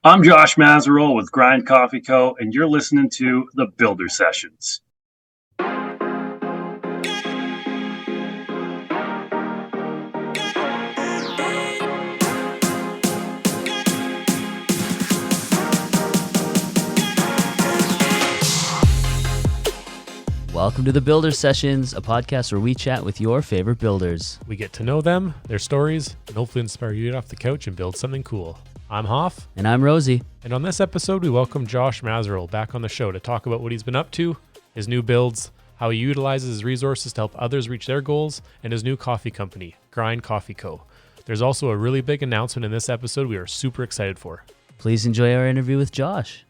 I'm Josh Mazerolle with Grind Coffee Co., and you're listening to the Builder Sessions. Welcome to the Builder Sessions, a podcast where we chat with your favorite builders. We get to know them, their stories, and hopefully inspire you to get off the couch and build something cool. I'm Hoff. And I'm Rosie. And on this episode, we welcome Josh Mazerolle back on the show to talk about what he's been up to, his new builds, how he utilizes his resources to help others reach their goals, and his new coffee company, Grind Coffee Co. There's also a really big announcement in this episode we are super excited for. Please enjoy our interview with Josh.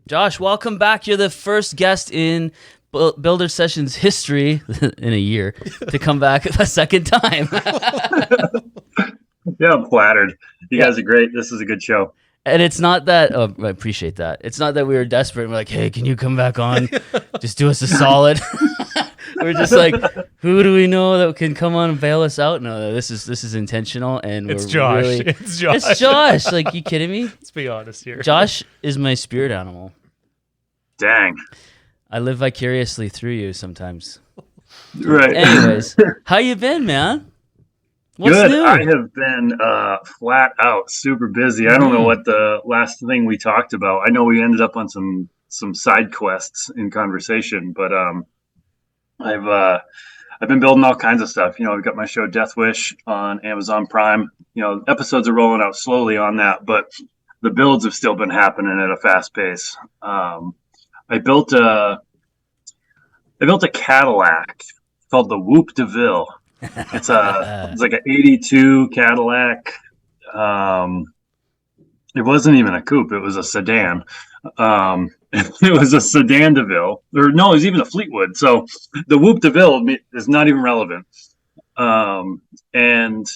Josh, welcome back. You're the first guest in Builder Sessions history in a year to come back a second time. Yeah, I'm flattered. You guys are great. This is a good show. And it's not that, I appreciate that. It's not that we were desperate and we're like, hey, can you come back on? Just do us a solid. We're just like, who do we know that can come on and bail us out? No, this is intentional. And It's Josh. Really, It's Josh. It's Josh. Like, you kidding me? Let's be honest here. Josh is my spirit animal. Dang. I live vicariously through you sometimes. Right. Anyways, how you been, man? What's Good. new? I have been flat out super busy. I don't know what the last thing we talked about. I know we ended up on some side quests in conversation, but I've been building all kinds of stuff. You know, I've got my show Death Wish on Amazon Prime. You know, episodes are rolling out slowly on that, but the builds have still been happening at a fast pace. I built a Cadillac called the Whoop de Ville. It's like an 82 Cadillac. It wasn't even a coupe, it was a sedan. It was a sedan de Ville. Or no, it was even a Fleetwood. So the Whoop de Ville is not even relevant. And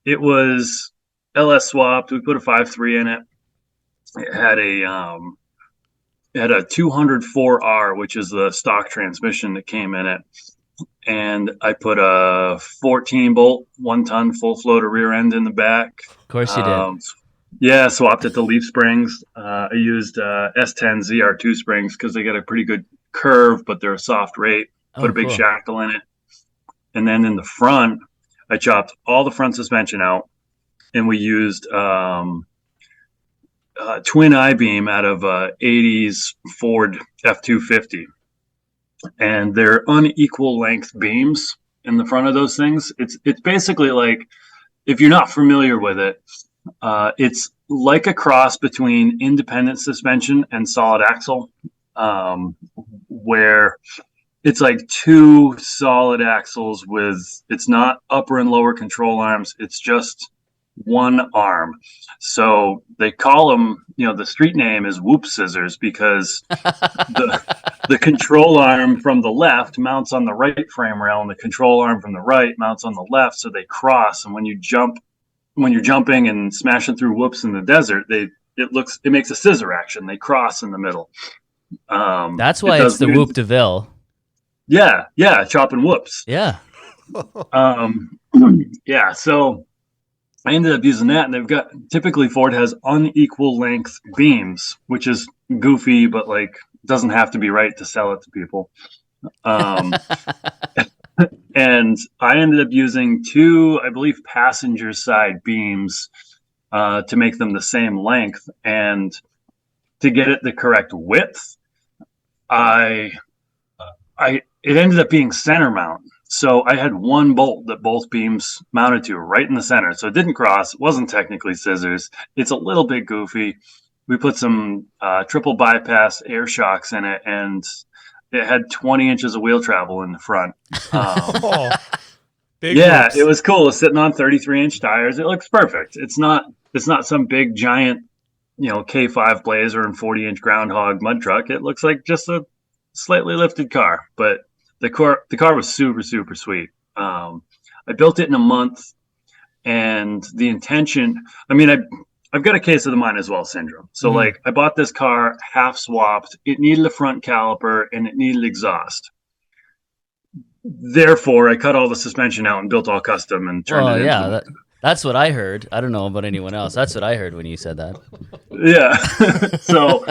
it was LS swapped. We put a 5.3 in it. It had a 204R, which is the stock transmission that came in it. And I put a 14 bolt, 1 ton full floater rear end in the back. Of course you did. Yeah, swapped it to leaf springs. I used S10 ZR2 springs because they got a pretty good curve, but they're a soft rate. Put a big shackle in it. And then in the front, I chopped all the front suspension out, and we used twin I-beam out of 80s Ford F-250. And they're unequal length beams in the front of those things. It's basically like, if you're not familiar with it, it's like a cross between independent suspension and solid axle, where it's like two solid axles with, it's not upper and lower control arms. It's just one arm. So they call them, you know, the street name is Whoop Scissors because the control arm from the left mounts on the right frame rail and the control arm from the right mounts on the left. So they cross. And when you're jumping and smashing through whoops in the desert, it makes a scissor action. They cross in the middle. That's why it's the Whoop de Ville. Yeah. Chopping whoops. Yeah. Yeah. So I ended up using that, and typically Ford has unequal length beams, which is goofy, but like doesn't have to be right to sell it to people. And I ended up using 2, I believe, passenger side beams to make them the same length, and to get it the correct width, it ended up being center mount. So I had one bolt that both beams mounted to right in the center. So it didn't cross. It wasn't technically scissors. It's a little bit goofy. We put some triple bypass air shocks in it, and it had 20 inches of wheel travel in the front. Big yeah, whoops. It was cool. It's sitting on 33-inch tires. It looks perfect. It's not some big giant, you know, K5 Blazer and 40-inch Groundhog mud truck. It looks like just a slightly lifted car, but the car was super, super sweet. I built it in a month, and the intention, I I've got a case of the mine as well syndrome. So Mhm. like I bought this car half swapped. It needed a front caliper and it needed exhaust. Therefore, I cut all the suspension out and built all custom and turned Well, it into yeah, the that's what I heard. I don't know about anyone else. That's what I heard when you said that. yeah. So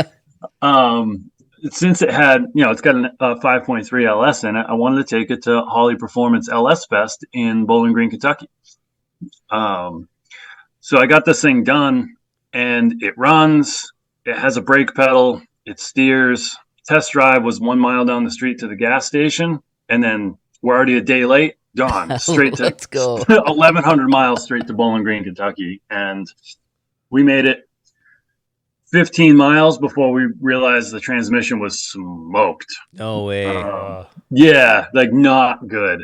since it had, it's got a 5.3 LS in it, I wanted to take it to Holly Performance LS Fest in Bowling Green, Kentucky. So I got this thing done, and it runs. It has a brake pedal. It steers. Test drive was 1 mile down the street to the gas station, and then we're already a day late. Gone straight to Let's go. 1,100 miles straight to Bowling Green, Kentucky, and we made it 15 miles before we realized the transmission was smoked. No way. Yeah, like not good.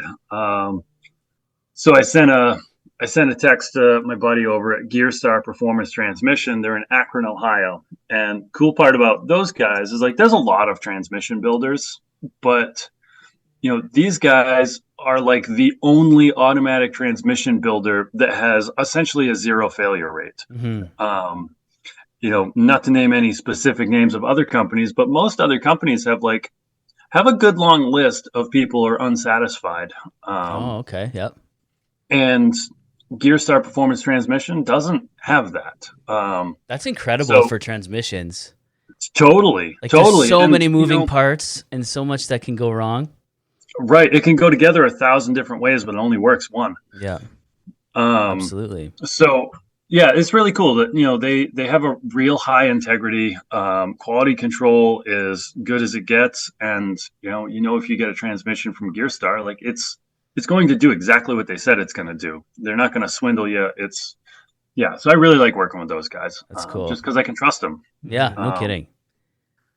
So I sent a text to my buddy over at Gearstar Performance Transmission. They're in Akron, Ohio. And cool part about those guys is like there's a lot of transmission builders, but these guys are like the only automatic transmission builder that has essentially a zero failure rate. Mhm. Not to name any specific names of other companies, but most other companies have a good long list of people who are unsatisfied. Oh, okay. Yep. And Gearstar Performance Transmission doesn't have that. That's incredible So- for transmissions. Totally. Like Totally. there's so And, many moving parts and so much that can go wrong. Right. It can go together 1,000 different ways, but it only works one. Yeah, Um, absolutely. So yeah, it's really cool that they have a real high integrity. Quality control is good as it gets, and if you get a transmission from Gearstar, like it's going to do exactly what they said it's going to do. They're not going to swindle you. So I really like working with those guys. That's cool. Just because I can trust them. Yeah, no kidding.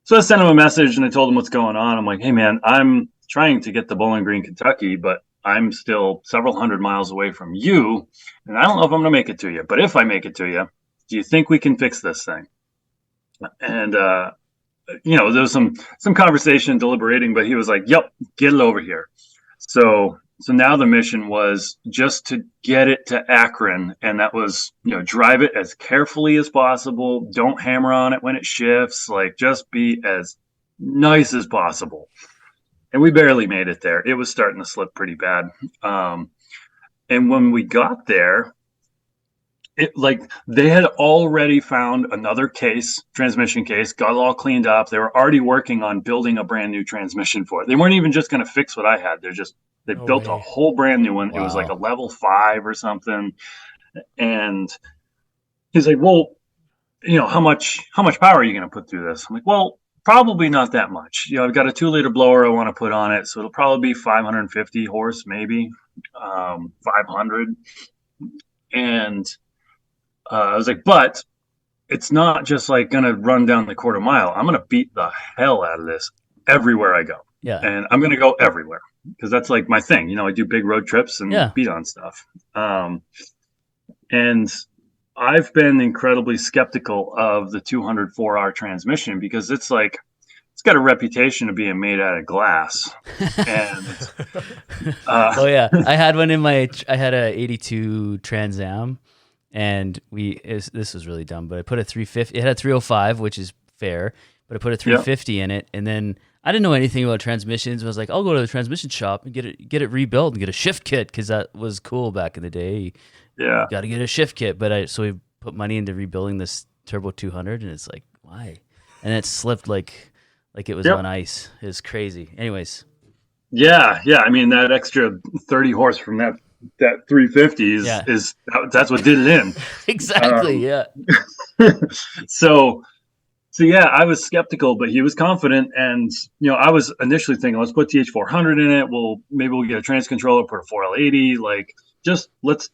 So I sent him a message and I told him what's going on. I'm like, hey man, I'm trying to get to Bowling Green, Kentucky, but I'm still several hundred miles away from you, and I don't know if I'm going to make it to you. But if I make it to you, do you think we can fix this thing? And there was some conversation, deliberating, but he was like, "Yep, get it over here." So now the mission was just to get it to Akron, and that was drive it as carefully as possible. Don't hammer on it when it shifts. Like just be as nice as possible. And we barely made it there. It was starting to slip pretty bad. And when we got there, they had already found another transmission case, got it all cleaned up. They were already working on building a brand new transmission for it. They weren't even just going to fix what I had. They built a whole brand new one. Wow. It was like a level 5 or something. And he's like, well, how much power are you going to put through this? I'm like, well, probably not that much. I've got a 2-liter blower I want to put on it, so it'll probably be 550 horse, maybe 500. And I was like, but it's not just like going to run down the quarter mile. I'm going to beat the hell out of this everywhere I go. Yeah. And I'm going to go everywhere because that's like my thing. I do big road trips and beat on stuff. And I've been incredibly skeptical of the 204R transmission because it's got a reputation of being made out of glass. And oh yeah, I had one I had a 82 Trans Am, and this was really dumb, but I put a 350. It had a 305, which is fair, but I put a 350 in it, and then I didn't know anything about transmissions. I was like, I'll go to the transmission shop and get it rebuilt and get a shift kit because that was cool back in the day. Yeah, got to get a shift kit, so we put money into rebuilding this Turbo 200, and it's like, why? And it slipped like it was on ice. It was crazy. Anyways. Yeah. I mean, that extra 30 horse from that 350 is that's what did it in. Exactly. Yeah. So yeah, I was skeptical, but he was confident, and I was initially thinking, let's put TH400 in it. Maybe we'll get a trans controller, put a 4L80. Like, just let's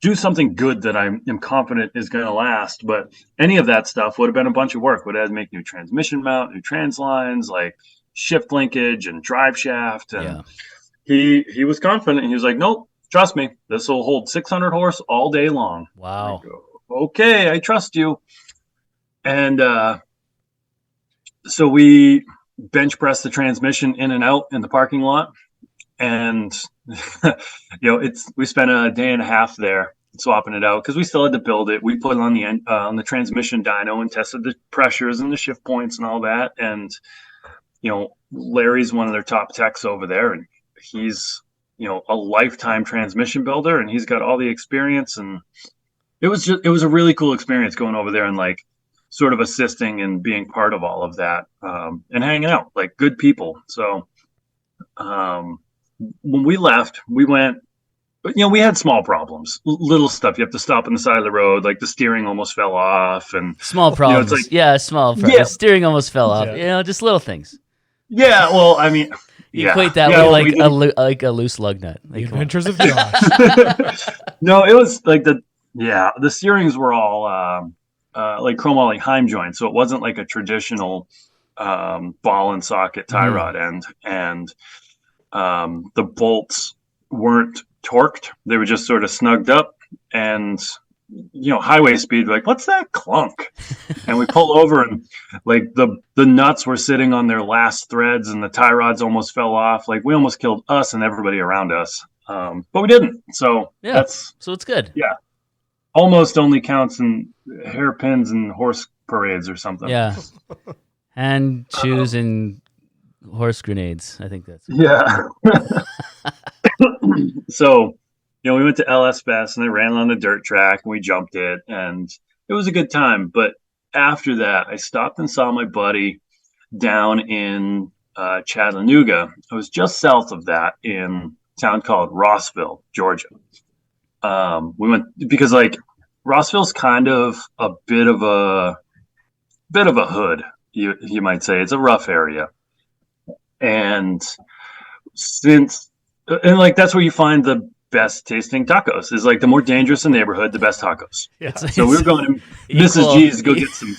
do something good that I'm confident is going to last. But any of that stuff would have been a bunch of work. Would have to make new transmission mount, new trans lines, like shift linkage and drive shaft. And he was confident. He was like, nope, trust me, this will hold 600 horse all day long. Wow. Okay, I trust you. And so we bench pressed the transmission in and out in the parking lot. And we spent a day and a half there, swapping it out because we still had to build it. We put it on the transmission dyno and tested the pressures and the shift points and all that. And Larry's one of their top techs over there, and he's a lifetime transmission builder, and he's got all the experience. And it was a really cool experience going over there and like sort of assisting and being part of all of that, and hanging out, like good people. So when we left, we went, we had small problems, little stuff. You have to stop on the side of the road, like the steering almost fell off, and small problems. It's like, small problems. Yeah. Steering almost fell off. Just little things. Yeah, well, I mean, you equate that with like a loose lug nut. The Adventures of Josh. No, it was like the steerings were all like chromoly Heim joints, so it wasn't like a traditional ball and socket tie rod end, and the bolts weren't torqued; they were just sort of snugged up, and highway speed, like, what's that clunk? And we pull over, and like the nuts were sitting on their last threads, and the tie rods almost fell off. Like, we almost killed us and everybody around us, but we didn't. So so it's good. Yeah, almost only counts in hairpins and horse parades or something. Yeah, and shoes and horse grenades. I think that's So. We went to LS Fest and I ran on the dirt track and we jumped it and it was a good time. But after that, I stopped and saw my buddy down in Chattanooga. I was just south of that in a town called Rossville, Georgia. We went because like Rossville's kind of a bit of a hood, you might say. It's a rough area. And like that's where you find the best tasting tacos. Is like the more dangerous the neighborhood, the best tacos. Yeah. So we were going to Mrs. G's to go get some.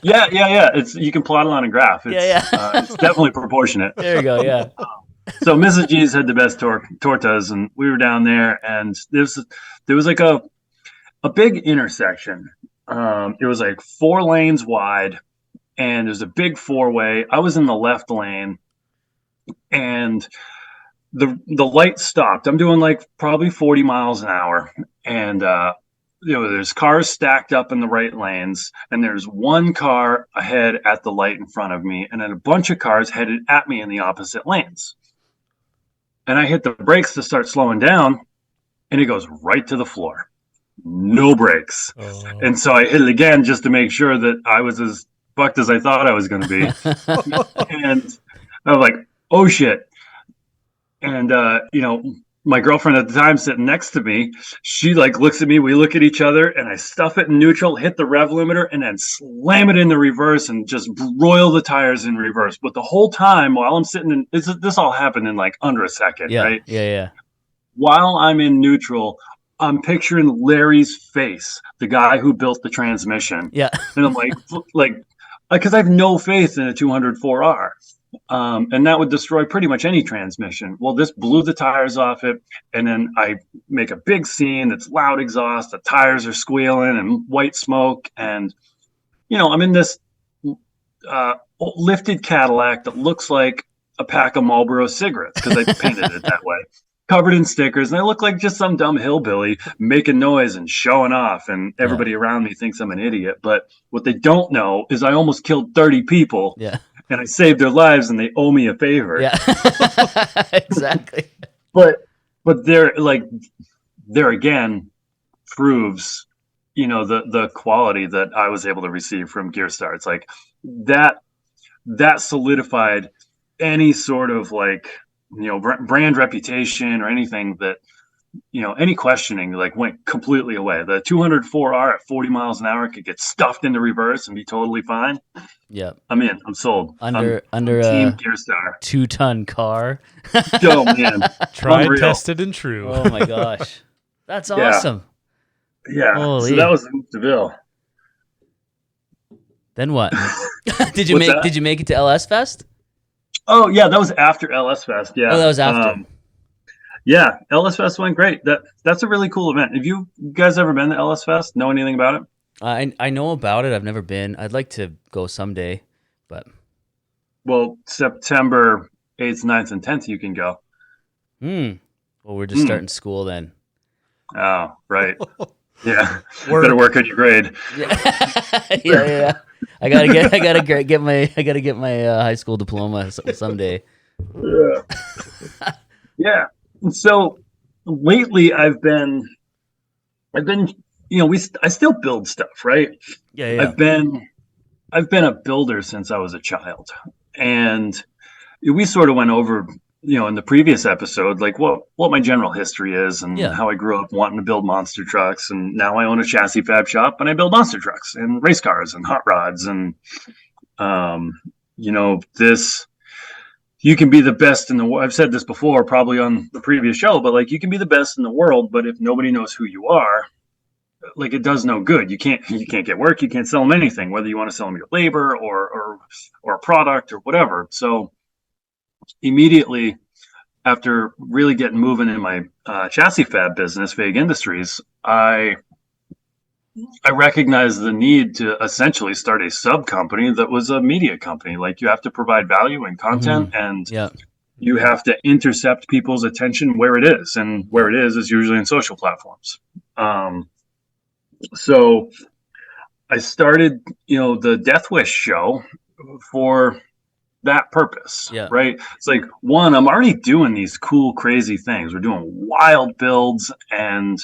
Yeah. It's you can plot it on a graph. It's definitely proportionate. There you go. Yeah. So Mrs. G's had the best tortas, and we were down there, and there was like a big intersection. It was like 4 lanes wide, and there's a big 4-way. I was in the left lane, and the light stopped. I'm doing like probably 40 miles an hour. And, there's cars stacked up in the right lanes. And there's one car ahead at the light in front of me. And then a bunch of cars headed at me in the opposite lanes. And I hit the brakes to start slowing down. And it goes right to the floor. No brakes. Oh. And so I hit it again just to make sure that I was as fucked as I thought I was going to be. And I was like, oh shit. And, my girlfriend at the time sitting next to me, she like looks at me, we look at each other, and I stuff it in neutral, hit the rev limiter, and then slam it in the reverse and just broil the tires in reverse. But the whole time while I'm sitting in, this all happened in like under a second, right? Yeah. While I'm in neutral, I'm picturing Larry's face, the guy who built the transmission. Yeah. And I'm like, because I have no faith in a 204R. And that would destroy pretty much any transmission. Well, this blew the tires off it, and then I make a big scene. It's loud exhaust. The tires are squealing and white smoke, and I'm in this lifted Cadillac that looks like a pack of Marlboro cigarettes because I painted it that way, covered in stickers, and I look like just some dumb hillbilly making noise and showing off, and everybody around me thinks I'm an idiot. But what they don't know is I almost killed 30 people. Yeah. And I saved their lives, and they owe me a favor. Yeah, exactly. But there again proves, the quality that I was able to receive from Gear Star. It's like that solidified any sort of like brand reputation or anything that any questioning like went completely away. The 204R at 40 miles an hour could get stuffed into reverse and be totally fine. Yeah, I'm in. I'm sold. Under Team a Gear Star 2-ton car. Oh man, tried, tested, and true. Oh my gosh, that's awesome. Yeah. Holy. So that was the bill. Then what? Did you make it to LS Fest? Oh yeah, that was after LS Fest. Yeah. Oh, that was after. Yeah, LS Fest went great. That's a really cool event. Have you guys ever been to LS Fest? Know anything about it? I know about it. I've never been. I'd like to go someday, but well, September 8th, 9th, and 10th you can go. Well, we're just starting school then. Oh, right. Yeah. Work. Better work on your grade. Yeah. I gotta get my high school diploma someday. Yeah. Yeah. And so lately I've been, I still build stuff, right? Yeah. I've been a builder since I was a child. And we sort of went over, in the previous episode, like what my general history is and Yeah. how I grew up wanting to build monster trucks. And now I own a chassis fab shop and I build monster trucks and race cars and hot rods. And, this, you can be the best in the world. I've said this before, probably on the previous show, but like you can be the best in the world, but if nobody knows who you are, like it does no good. You can't get work. You can't sell them anything, whether you want to sell them your labor or a product or whatever. So immediately after really getting moving in my chassis fab business, Vague Industries, I recognized the need to essentially start a sub company that was a media company. Like you have to provide value and content, and Yeah. you have to intercept people's attention where it is, and where it is usually in social platforms. So I started, the Death Wish show for that purpose, Yeah. right? It's like, one, I'm already doing these cool, crazy things. We're doing wild builds, and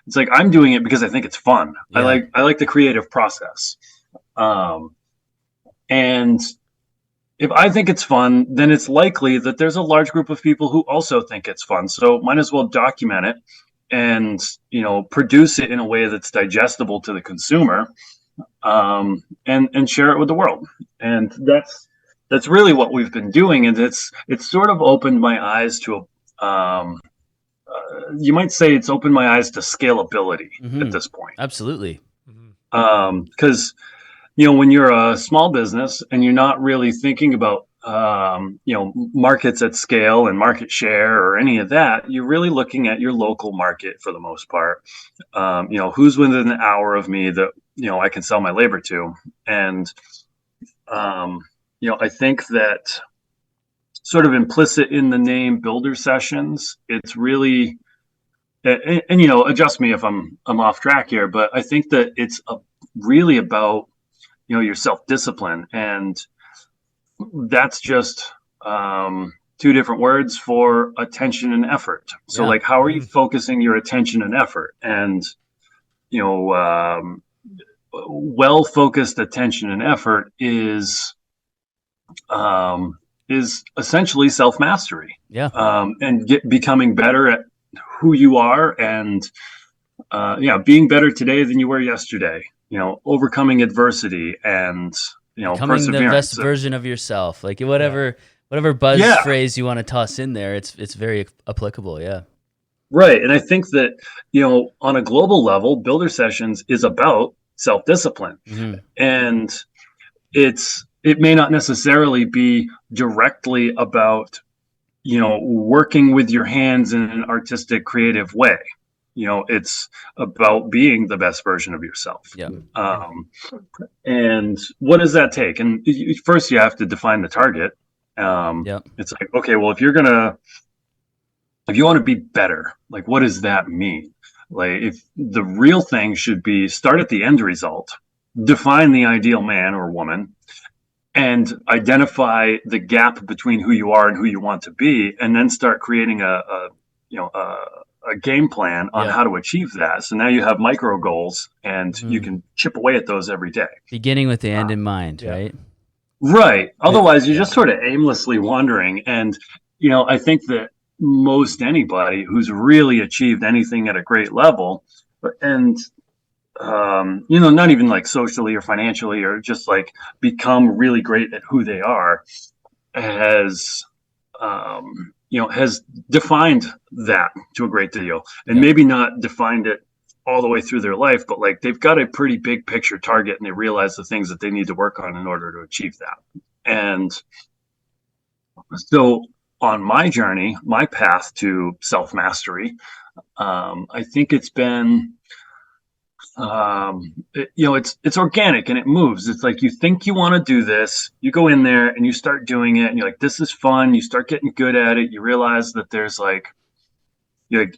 it's like I'm doing it because I think it's fun. Yeah. I like the creative process. And if I think it's fun, then it's likely that there's a large group of people who also think it's fun. So might as well document it and, produce it in a way that's digestible to the consumer, and share it with the world. And that's really what we've been doing. And it's sort of opened my eyes to you might say it's opened my eyes to scalability at this point. Absolutely. Because when you're a small business and you're not really thinking about markets at scale and market share or any of that, you're really looking at your local market for the most part. Who's within an hour of me that I can sell my labor to. And I think that sort of implicit in the name Builder Sessions, it's really, and adjust me if I'm off track here, but I think that it's really about your self-discipline, and that's just two different words for attention and effort. So like, how are you focusing your attention and effort? And well-focused attention and effort is essentially self-mastery. And becoming better at who you are, and being better today than you were yesterday. Overcoming adversity and becoming the best version of yourself. Like whatever buzz phrase you want to toss in there, it's very applicable. Yeah. Right. And I think that, on a global level, Builder Sessions is about self-discipline. And it may not necessarily be directly about, working with your hands in an artistic, creative way. It's about being the best version of yourself. Yeah. And what does that take? And first you have to define the target. It's like, okay, well, if you want to be better, like, what does that mean? Like, if the real thing should be start at the end result, define the ideal man or woman, and identify the gap between who you are and who you want to be, and then start creating a game plan on how to achieve that. So now you have micro goals, and you can chip away at those every day. Beginning with the end in mind, right? Right. Otherwise, you're just sort of aimlessly wandering. And, I think that most anybody who's really achieved anything at a great level, and not even like socially or financially, or just like become really great at who they are, has defined that to a great deal, and maybe not defined it all the way through their life, but like they've got a pretty big picture target, and they realize the things that they need to work on in order to achieve that. And so on my journey, my path to self-mastery, I think it's been, it's organic and it moves. It's like, you think you want to do this, you go in there and you start doing it, and you're like, this is fun. You start getting good at it. You realize that there's like,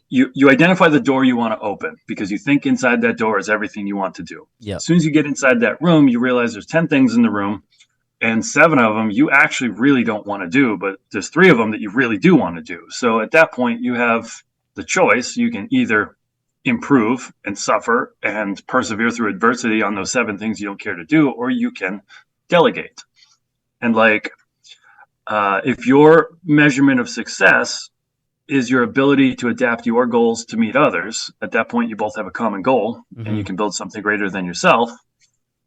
you identify the door you want to open because you think inside that door is everything you want to do. Yeah. As soon as you get inside that room, you realize there's 10 things in the room, and 7 of them you actually really don't want to do, but there's 3 of them that you really do want to do. So at that point, you have the choice. You can either improve and suffer and persevere through adversity on those 7 things you don't care to do, or you can delegate. And like, if your measurement of success is your ability to adapt your goals to meet others, at that point you both have a common goal, and you can build something greater than yourself.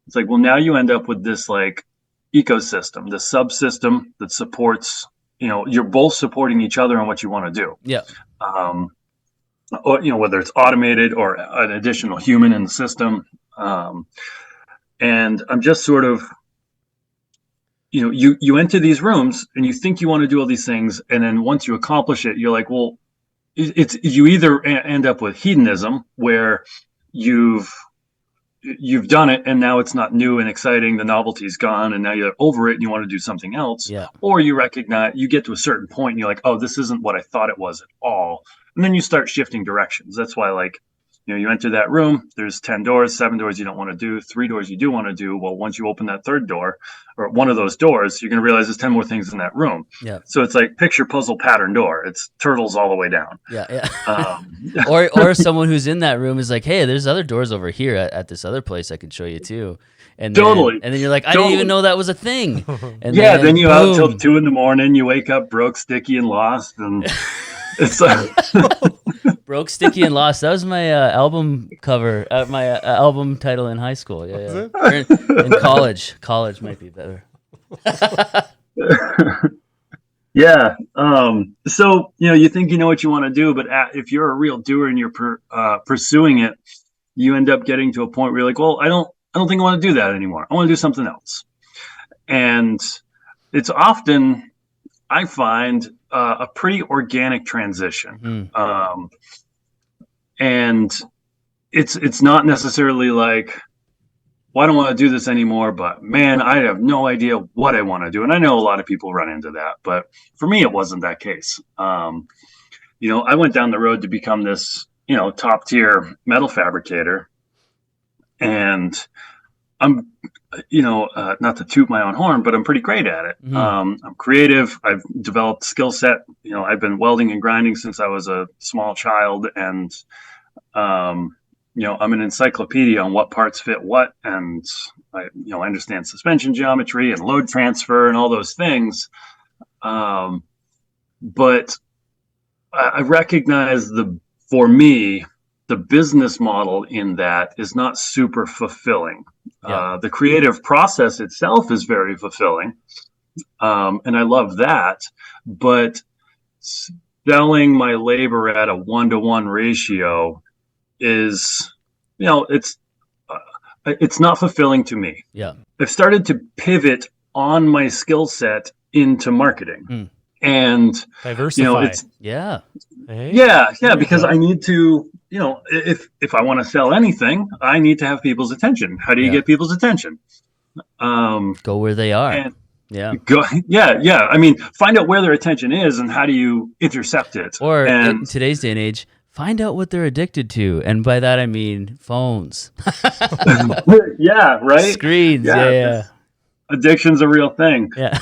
It's like, well, now you end up with this like ecosystem, the subsystem that supports, you're both supporting each other on what you want to do. Yeah. Or, whether it's automated or an additional human in the system. And I'm just sort of, you enter these rooms and you think you want to do all these things, and then once you accomplish it, you're like, well, you either end up with hedonism, where you've done it and now it's not new and exciting, the novelty's gone, and now you're over it and you want to do something else. Yeah. Or you recognize, you get to a certain point and you're like, oh, this isn't what I thought it was at all, and then you start shifting directions. That's why, like, you enter that room, there's 10 doors, 7 doors you don't want to do, 3 doors you do want to do. Well, once you open that 3rd door, or one of those doors, you're going to realize there's 10 more things in that room. Yeah. So it's like picture puzzle pattern door. It's turtles all the way down. Yeah. Or someone who's in that room is like, hey, there's other doors over here at this other place I can show you too. And then, And then you're like, I didn't even know that was a thing. And then you out till 2 a.m. You wake up broke, sticky, and lost, and it's like Broke, Sticky, and Lost. That was my album cover, my album title in high school. Yeah. Or in college. College might be better. Yeah. So, you think you know what you want to do, but if you're a real doer and you're pursuing it, you end up getting to a point where you're like, well, I don't think I want to do that anymore. I want to do something else. And it's often, I find, a pretty organic transition. And it's not necessarily like, well, I don't want to do this anymore, but man, I have no idea what I want to do. And I know a lot of people run into that, but for me, it wasn't that case. I went down the road to become this, top tier metal fabricator, and I'm, not to toot my own horn, but I'm pretty great at it. I'm creative. I've developed skill set. I've been welding and grinding since I was a small child, and I'm an encyclopedia on what parts fit what, and I understand suspension geometry and load transfer and all those things. But I recognize for me, the business model in that is not super fulfilling. Yeah. The creative process itself is very fulfilling. And I love that, but selling my labor at a 1-to-1 ratio is, it's not fulfilling to me. Yeah. I've started to pivot on my skill set into marketing. And diversify. Yeah. Hey? Yeah, because I need to, if I want to sell anything, I need to have people's attention. How do you get people's attention? Go where they are. Yeah. I mean, find out where their attention is, and how do you intercept it? Or in today's day and age, find out what they're addicted to, and by that I mean phones. Yeah, right. Screens. Yeah. Addiction's a real thing. Yeah.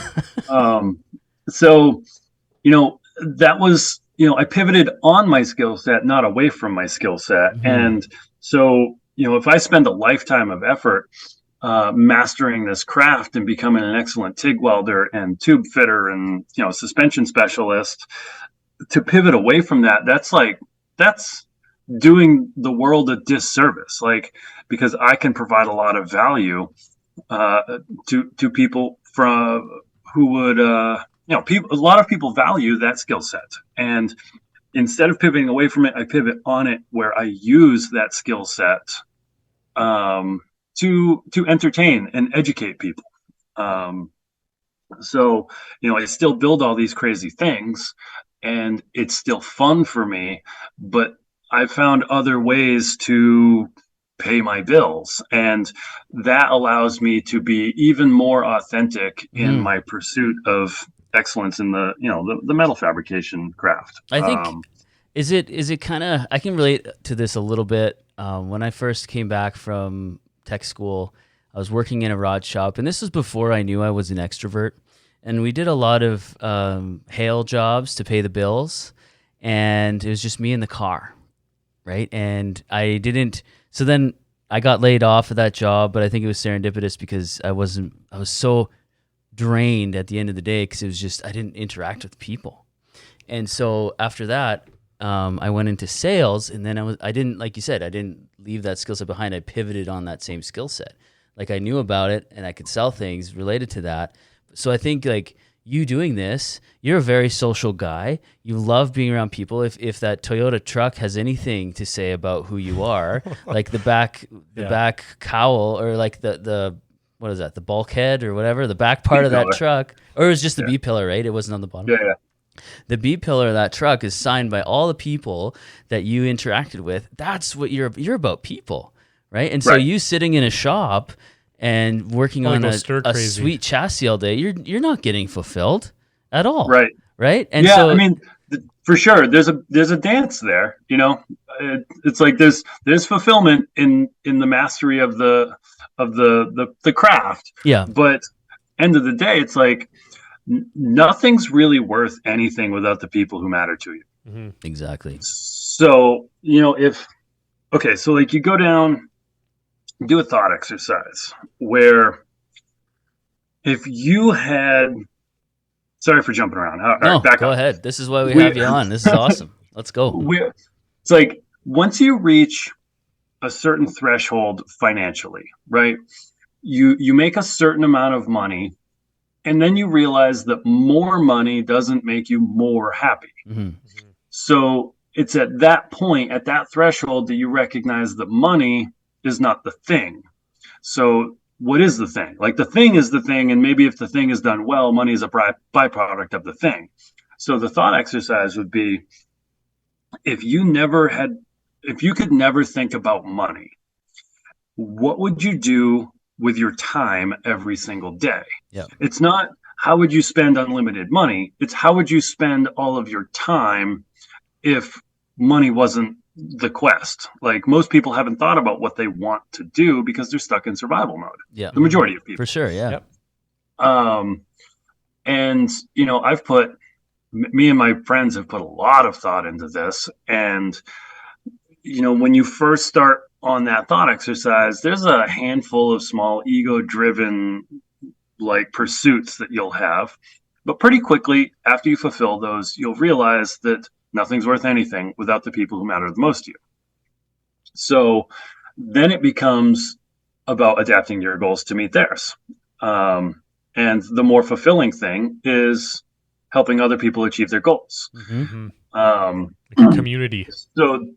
So, that was, I pivoted on my skill set, not away from my skill set. And so, if I spend a lifetime of effort mastering this craft and becoming an excellent TIG welder and tube fitter and, suspension specialist, to pivot away from that, that's doing the world a disservice, because I can provide a lot of value to people who would, a lot of people value that skill set. And instead of pivoting away from it, I pivot on it, where I use that skill set to entertain and educate people. So, I still build all these crazy things, and it's still fun for me, but I found other ways to pay my bills, and that allows me to be even more authentic in my pursuit of excellence in the metal fabrication craft. I think Is it kind of, I can relate to this a little bit. When I first came back from tech school, I was working in a rod shop, and this was before I knew I was an extrovert. And we did a lot of hail jobs to pay the bills, and it was just me in the car, right? And so then I got laid off of that job, but I think it was serendipitous because I was so drained at the end of the day because it was just, I didn't interact with people. And so after that, I went into sales, and then I didn't, like you said, I didn't leave that skill set behind. I pivoted on that same skill set. Like I knew about it and I could sell things related to that. So I think like you doing this, you're a very social guy. You love being around people. If that Toyota truck has anything to say about who you are, like the back cowl, or like the what is that? The bulkhead or whatever, the back part of that truck, or it was just the B pillar, right? It wasn't on the bottom. Yeah. The B pillar of that truck is signed by all the people that you interacted with. That's what you're about, people, right? And so you sitting in a shop and working on a sweet chassis all day, you're not getting fulfilled at all, right? And so, I mean, for sure, there's a dance there. You know, it's like there's fulfillment in the mastery of the craft. Yeah, but end of the day, it's like nothing's really worth anything without the people who matter to you. Mm-hmm. Exactly. So, you know, so like you go down, do a thought exercise where if you had, sorry for jumping around. Go ahead. This is why we have you on. This is awesome. Let's go. It's like once you reach a certain threshold financially, right? You make a certain amount of money, and then you realize that more money doesn't make you more happy. Mm-hmm. So it's at that point, at that threshold, that you recognize that money is not the thing. So what is the thing? Like the thing is the thing, and maybe if the thing is done well, money is a byproduct of the thing. So the thought exercise would be, if you could never think about money, what would you do with your time every single day? Yeah. It's not how would you spend unlimited money, it's how would you spend all of your time if money wasn't the quest. Like most people haven't thought about what they want to do because they're stuck in survival mode. Yeah. The majority of people. For sure, yeah. Yep. And you know, me and my friends have put a lot of thought into this, and you know, when you first start on that thought exercise, there's a handful of small ego-driven like pursuits that you'll have, but pretty quickly after you fulfill those, you'll realize that nothing's worth anything without the people who matter the most to you. So then it becomes about adapting your goals to meet theirs. And the more fulfilling thing is helping other people achieve their goals. Mm-hmm. Like a community. So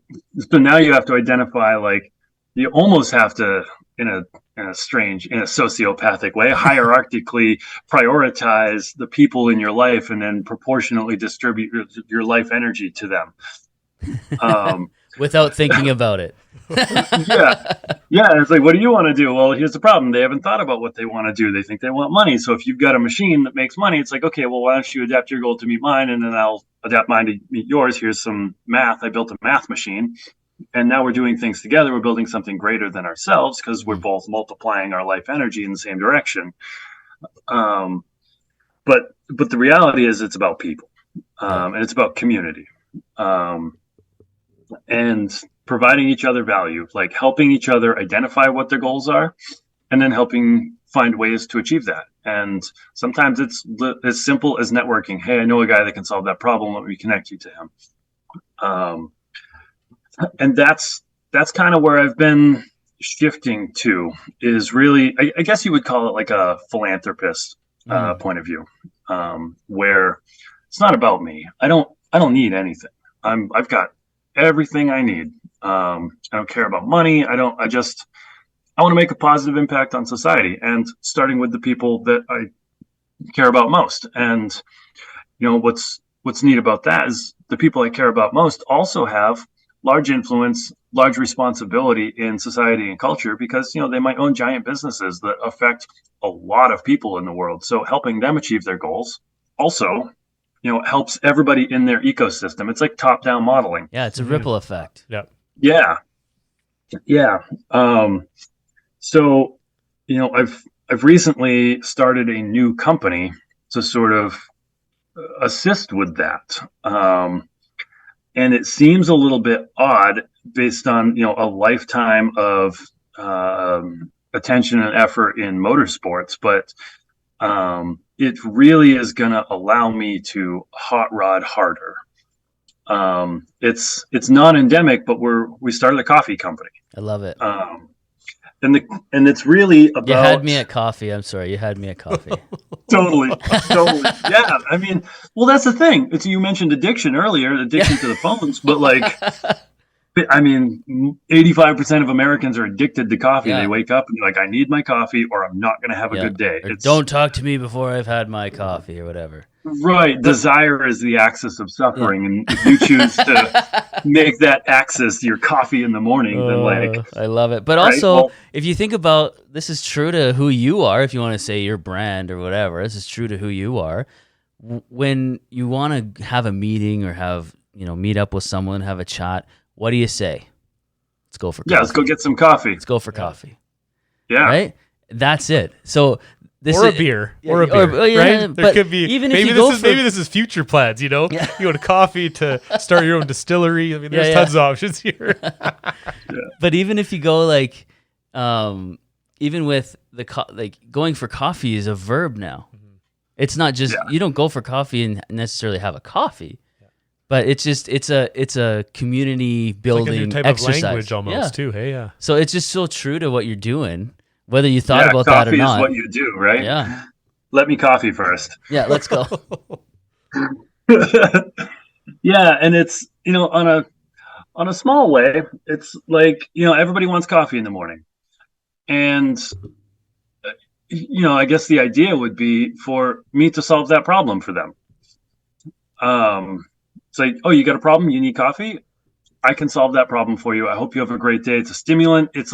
now you have to identify, like, you almost have to, in a sociopathic way, hierarchically prioritize the people in your life and then proportionately distribute your life energy to them. Without thinking about it. Yeah. It's like, what do you want to do? Well, here's the problem. They haven't thought about what they want to do. They think they want money. So if you've got a machine that makes money, it's like, okay, well, why don't you adapt your goal to meet mine, and then I'll adapt mine to meet yours. Here's some math. I built a math machine. And now we're doing things together. We're building something greater than ourselves because we're both multiplying our life energy in the same direction. But the reality is it's about people, and it's about community, and providing each other value, like helping each other identify what their goals are, and then helping find ways to achieve that. And sometimes it's as simple as networking. Hey, I know a guy that can solve that problem. Let me connect you to him. And that's kind of where I've been shifting to, is really, I guess you would call it like a philanthropist point of view, where it's not about me. I don't need anything. I've got everything I need. I don't care about money. I want to make a positive impact on society, and starting with the people that I care about most. And you know, what's neat about that is the people I care about most also have large influence, large responsibility in society and culture, because, you know, they might own giant businesses that affect a lot of people in the world. So helping them achieve their goals also helps everybody in their ecosystem. It's like top-down modeling. Yeah, it's a ripple effect. Yep. Yeah. Yeah. So, I've recently started a new company to sort of assist with that. And it seems a little bit odd based on, a lifetime of attention and effort in motorsports, but it really is going to allow me to hot rod harder. It's non-endemic, but we started a coffee company. I love it. And it's really about. You had me at coffee. I'm sorry, you had me at coffee. Totally. Yeah, I mean, well, that's the thing. You mentioned addiction earlier, addiction to the phones, but like, I mean, 85% of Americans are addicted to coffee. Yeah. They wake up and they're like, I need my coffee, or I'm not going to have a good day. Or don't talk to me before I've had my coffee or whatever. Right. Desire is the axis of suffering. And if you choose to make that axis your coffee in the morning, then like. I love it. But also, if you think about, this is true to who you are, if you want to say your brand or whatever, this is true to who you are. When you want to have a meeting or meet up with someone, have a chat, what do you say? Let's go for coffee. Yeah, let's go get some coffee. Let's go for coffee. Yeah. Right? That's it. So a beer, right? There could be even maybe if maybe this is future plans. You go to coffee to start your own distillery. I mean, there's tons of options here. But even if you go like, even with going for coffee is a verb now. Mm-hmm. It's not just you don't go for coffee and necessarily have a coffee. But it's a community building like a new type exercise. Of language almost too. Hey, yeah. So it's just so true to what you're doing, whether you thought about that or not. Coffee is what you do, right? Yeah. Let me coffee first. Yeah, let's go. Yeah, and it's on a small way, it's like everybody wants coffee in the morning, and I guess the idea would be for me to solve that problem for them. It's like, oh, you got a problem? You need coffee? I can solve that problem for you. I hope you have a great day. It's a stimulant. It's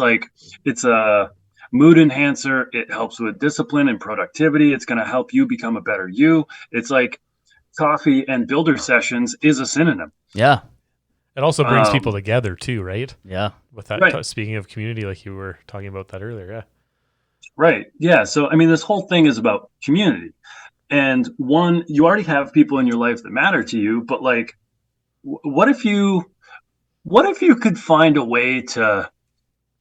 a mood enhancer. It helps with discipline and productivity. It's going to help you become a better you. It's like coffee and builder sessions is a synonym. Yeah. It also brings people together too, right? Yeah. With that, speaking of community, like you were talking about that earlier. Yeah. Right. Yeah. So, I mean, this whole thing is about community. And one, you already have people in your life that matter to you, but like, what if you could find a way to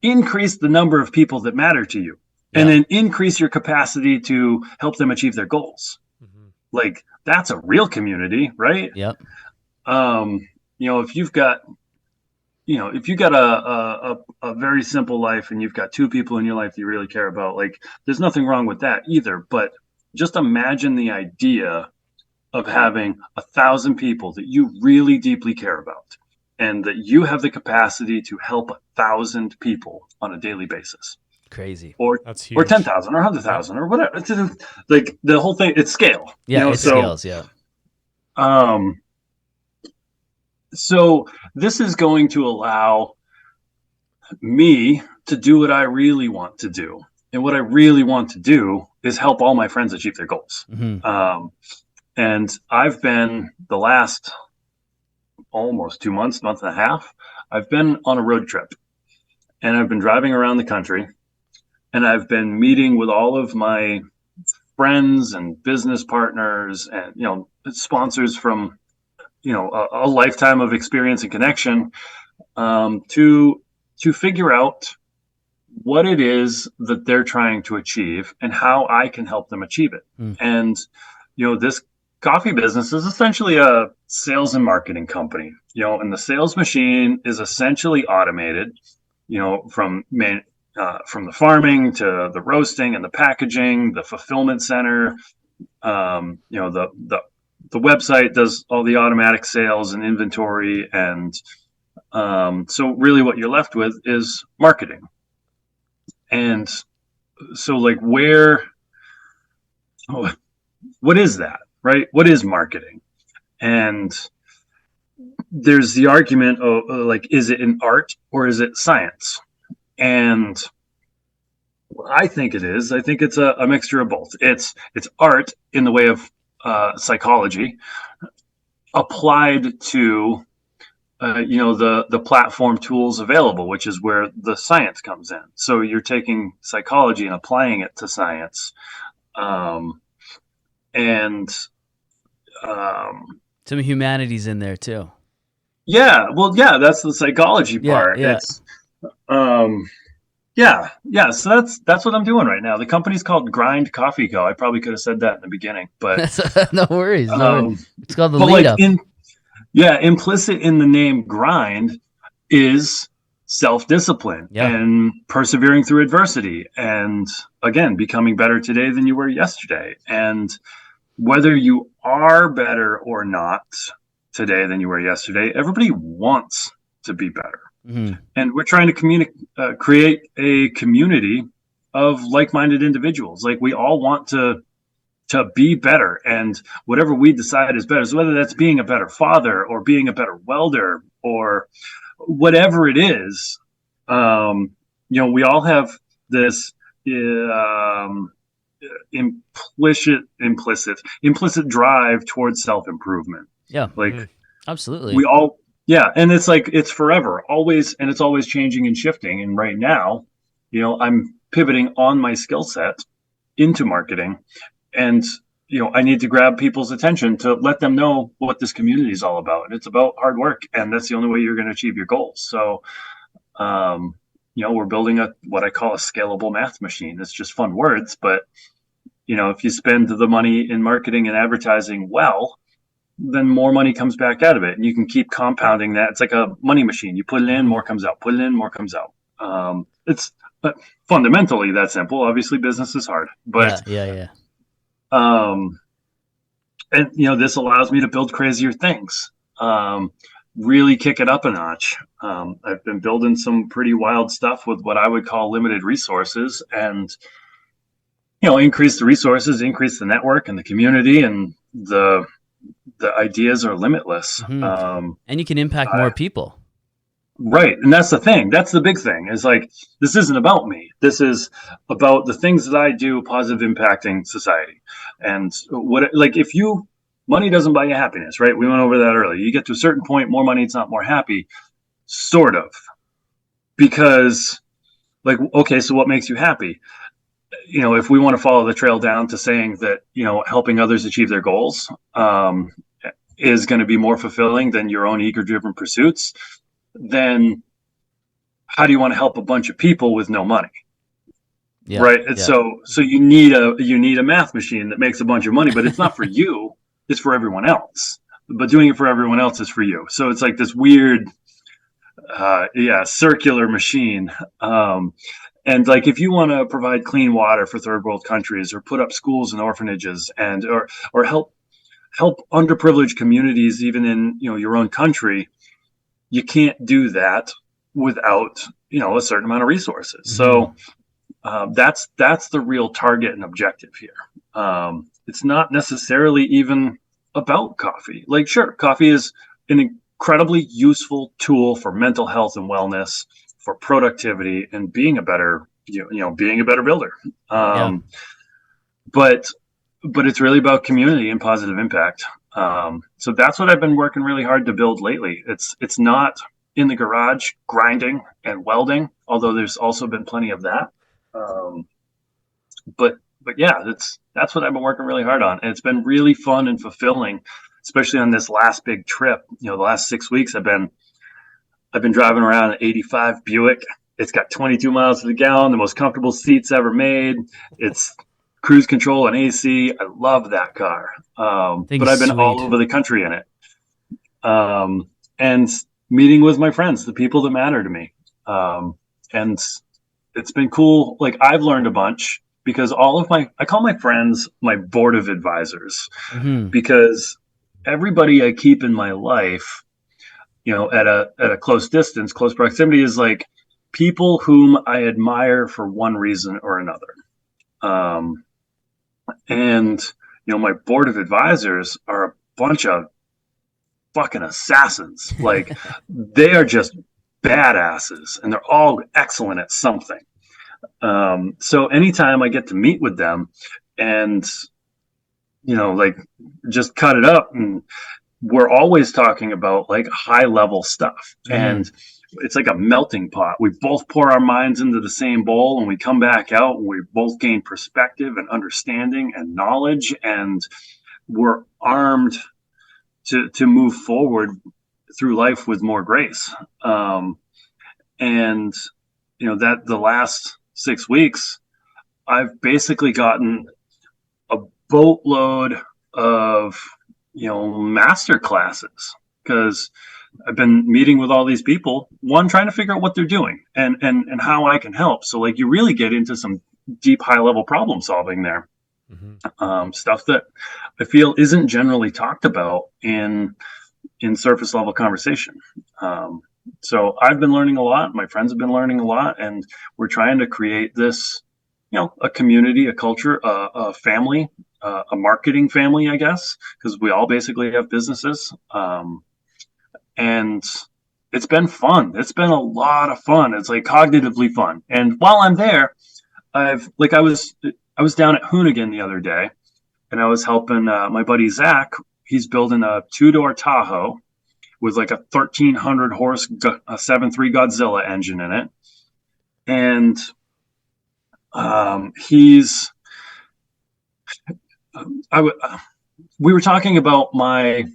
increase the number of people that matter to you and then increase your capacity to help them achieve their goals? Mm-hmm. Like, that's a real community, right? Yep. If you've got a very simple life and you've got two people in your life that you really care about, like, there's nothing wrong with that either, but just imagine the idea of having 1,000 people that you really deeply care about and that you have the capacity to help 1,000 people on a daily basis. Crazy. Or 10,000 or 100,000 or whatever. It's like the whole thing, it's scale. Yeah, it scales, yeah. So this is going to allow me to do what I really want to do. And what I really want to do is help all my friends achieve their goals. Mm-hmm. And I've been the last almost 2 months, month and a half, I've been on a road trip and I've been driving around the country and I've been meeting with all of my friends and business partners and, sponsors from, a lifetime of experience and connection, to figure out what it is that they're trying to achieve and how I can help them achieve it. Mm. And, this coffee business is essentially a sales and marketing company, and the sales machine is essentially automated, from the farming to the roasting and the packaging, the fulfillment center, the website does all the automatic sales and inventory. And so really what you're left with is marketing. And so like what is that, right? What is marketing? And there's the argument of like, is it an art or is it science? And I think it is. I think it's a mixture of both. It's art in the way of psychology, applied to the platform tools available, which is where the science comes in. So you're taking psychology and applying it to science, and some humanities in there too. yeah, well, yeah, that's the psychology part. Yeah. It's yeah. So that's what I'm doing right now. The company's called Grind Coffee Co. I probably could have said that in the beginning, but No worries. It's called the but lead up. Implicit in the name grind is self-discipline and persevering through adversity, and again, becoming better today than you were yesterday. And whether you are better or not today than you were yesterday, everybody wants to be better. Mm-hmm. And we're trying to create a community of like-minded individuals. Like, we all want to be better, and whatever we decide is better. So whether that's being a better father or being a better welder or whatever it is, we all have this implicit drive towards self-improvement. Yeah, like absolutely. We all, and it's like, it's forever, always, and it's always changing and shifting. And right now, I'm pivoting on my skill set into marketing. And, I need to grab people's attention to let them know what this community is all about. And it's about hard work. And that's the only way you're going to achieve your goals. So, we're building what I call a scalable math machine. It's just fun words. But, if you spend the money in marketing and advertising well, then more money comes back out of it. And you can keep compounding that. It's like a money machine. You put it in, more comes out. Put it in, more comes out. It's fundamentally that simple. Obviously, business is hard. But yeah. And this allows me to build crazier things, really kick it up a notch. I've been building some pretty wild stuff with what I would call limited resources, and increase the resources, increase the network and the community, and the ideas are limitless. Mm-hmm. And you can impact more people. Right. And that's the thing. That's the big thing, is like, this isn't about me. This is about the things that I do, positive impacting society. And money doesn't buy you happiness, right? We went over that earlier. You get to a certain point, more money, it's not more happy, sort of. Because, okay, so what makes you happy? If we want to follow the trail down to saying that, helping others achieve their goals is going to be more fulfilling than your own ego-driven pursuits, then how do you want to help a bunch of people with no money? Yeah, right. Yeah. So you need a math machine that makes a bunch of money, but it's not for you, it's for everyone else. But doing it for everyone else is for you. So it's like this weird, circular machine. And like, if you want to provide clean water for third world countries, or put up schools and orphanages, and or help underprivileged communities, even in your own country, you can't do that without a certain amount of resources. Mm-hmm. So that's the real target and objective here. It's not necessarily even about coffee. Like, sure, coffee is an incredibly useful tool for mental health and wellness, for productivity, and being a better builder. But it's really about community and positive impact. So that's what I've been working really hard to build lately. It's not in the garage grinding and welding, although there's also been plenty of that. But yeah, that's what I've been working really hard on. And it's been really fun and fulfilling, especially on this last big trip. The last 6 weeks I've been driving around an 85 Buick. It's got 22 miles to the gallon, the most comfortable seats ever made. It's cruise control and AC. I love that car. But I've been all over the country in it. And meeting with my friends, the people that matter to me. And it's been cool. Like, I've learned a bunch, because I call my friends my board of advisors, mm-hmm. because everybody I keep in my life, at a close distance, close proximity, is like people whom I admire for one reason or another. And my board of advisors are a bunch of fucking assassins. Like, they are just badasses, and they're all excellent at something. So anytime I get to meet with them and, just cut it up and we're always talking about like high level stuff. And it's like a melting pot. We both pour our minds into the same bowl and we come back out and we both gain perspective and understanding and knowledge, and we're armed to move forward through life with more grace. And that the last 6 weeks, I've basically gotten a boatload of master classes, because I've been meeting with all these people, one, trying to figure out what they're doing and how I can help. So like you really get into some deep, high level problem solving there. Stuff that I feel isn't generally talked about in surface level conversation. So I've been learning a lot. My friends have been learning a lot, and we're trying to create this, a community, a culture, a family, a marketing family, I guess, because we all basically have businesses. And it's been fun. It's been a lot of fun. It's like cognitively fun. And while I'm there, I was down at Hoonigan the other day, and I was helping my buddy Zach. He's building a 2-door Tahoe with like a 1,300 horse 7.3 Godzilla engine in it. And we were talking about my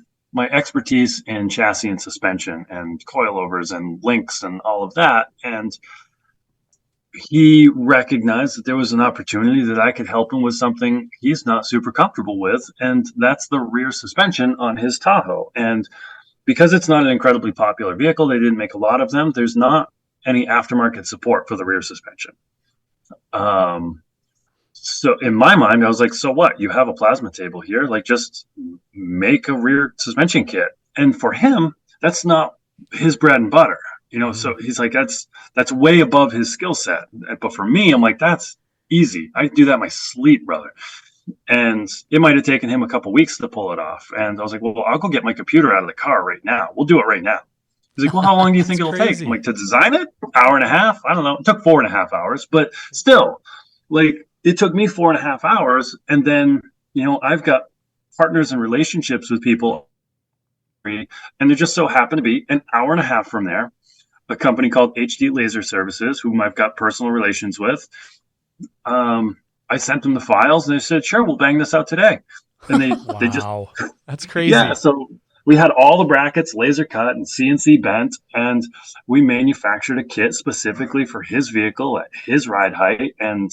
expertise in chassis and suspension and coilovers and links and all of that. And he recognized that there was an opportunity that I could help him with something he's not super comfortable with, and that's the rear suspension on his Tahoe. And because it's not an incredibly popular vehicle, they didn't make a lot of them. There's not any aftermarket support for the rear suspension. So in my mind, I was like, so what? You have a plasma table here, like just make a rear suspension kit. And for him, that's not his bread and butter. So he's like, that's way above his skill set. But for me, I'm like, that's easy. I do that in my sleep, brother. And it might have taken him a couple weeks to pull it off. And I was like, well, I'll go get my computer out of the car right now. We'll do it right now. He's like, well, how long do you think it'll take? I'm like, to design it? Hour and a half? I don't know. It took 4.5 hours, but still, like, it took me 4.5 hours. And then, I've got partners and relationships with people, and there just so happened to be an hour and a half from there, a company called HD Laser Services, whom I've got personal relations with. I sent them the files, and they said, sure, we'll bang this out today. And they just, that's crazy. Yeah. So we had all the brackets laser cut and CNC bent, and we manufactured a kit specifically for his vehicle at his ride height. And,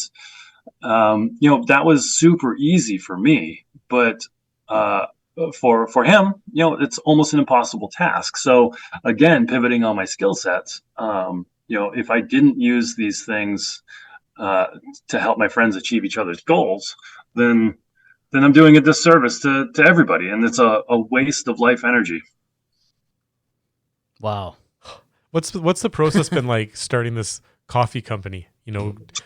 that was super easy for me, but, for him, it's almost an impossible task. So again, pivoting on my skill sets, if I didn't use these things to help my friends achieve each other's goals, then I'm doing a disservice to everybody, and it's a waste of life energy. Wow. What's the process been like starting this coffee company?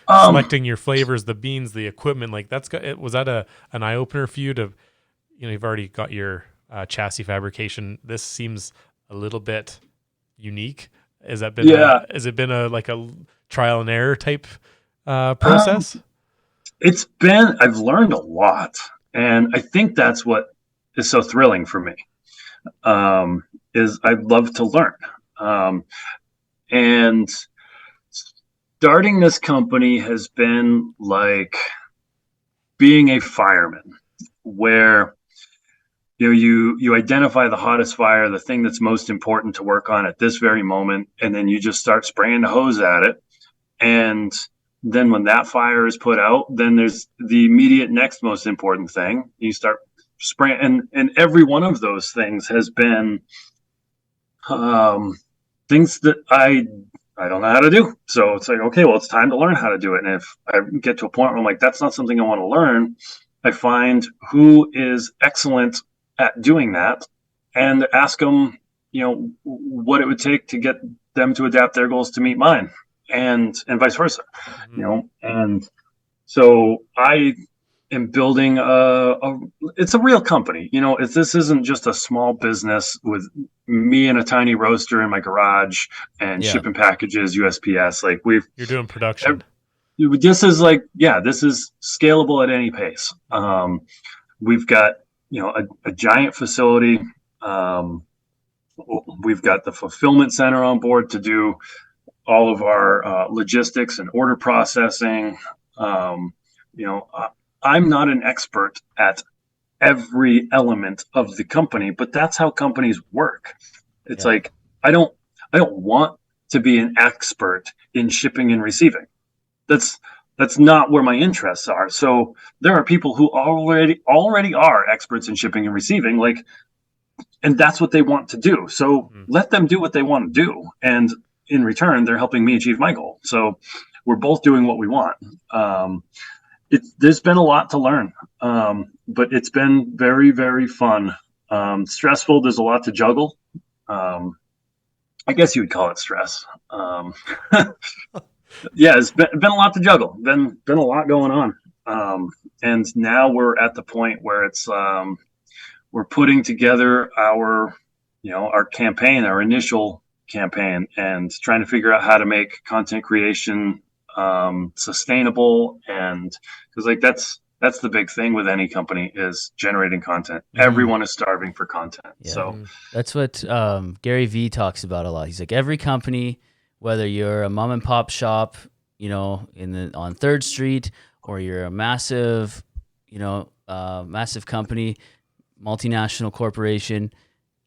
Selecting your flavors, the beans, the equipment, like was that an eye opener for you to, you've already got your chassis fabrication. This seems a little bit unique. Has it been a trial and error type process? I've learned a lot, and I think that's what is so thrilling for me. Is I love to learn, and starting this company has been like being a fireman, where you identify the hottest fire, the thing that's most important to work on at this very moment, and then you just start spraying the hose at it. And then when that fire is put out, then there's the immediate next most important thing. You start spraying, and every one of those things has been things that I don't know how to do. So it's like, okay, well, it's time to learn how to do it. And if I get to a point where I'm like, that's not something I want to learn, I find who is excellent at doing that and ask them, what it would take to get them to adapt their goals to meet mine, and vice versa. And so I am building it's a real company. This isn't just a small business with me and a tiny roaster in my garage and shipping packages USPS. Like you're doing production. This is this is scalable at any pace. We've got a giant facility We've got the fulfillment center on board to do all of our logistics and order processing. Um, you know, I'm not an expert at every element of the company, but that's how companies work. It's like I don't want to be an expert in shipping and receiving. That's that's not where my interests are. So there are people who already are experts in shipping and receiving, like, and that's what they want to do. So let them do what they want to do, and in return, they're helping me achieve my goal. So we're both doing what we want. There's been a lot to learn, but it's been very, very fun. Stressful. There's a lot to juggle. I guess you would call it stress. Yeah, it's been a lot to juggle. Been a lot going on. And now we're at the point where it's we're putting together our our campaign, our initial campaign, and trying to figure out how to make content creation sustainable. And because like that's the big thing with any company is generating content. Everyone is starving for content. Yeah. So That's what Gary Vee talks about a lot. He's like, every company, whether you're a mom and pop shop, on 3rd Street, or you're a massive, massive company, multinational corporation,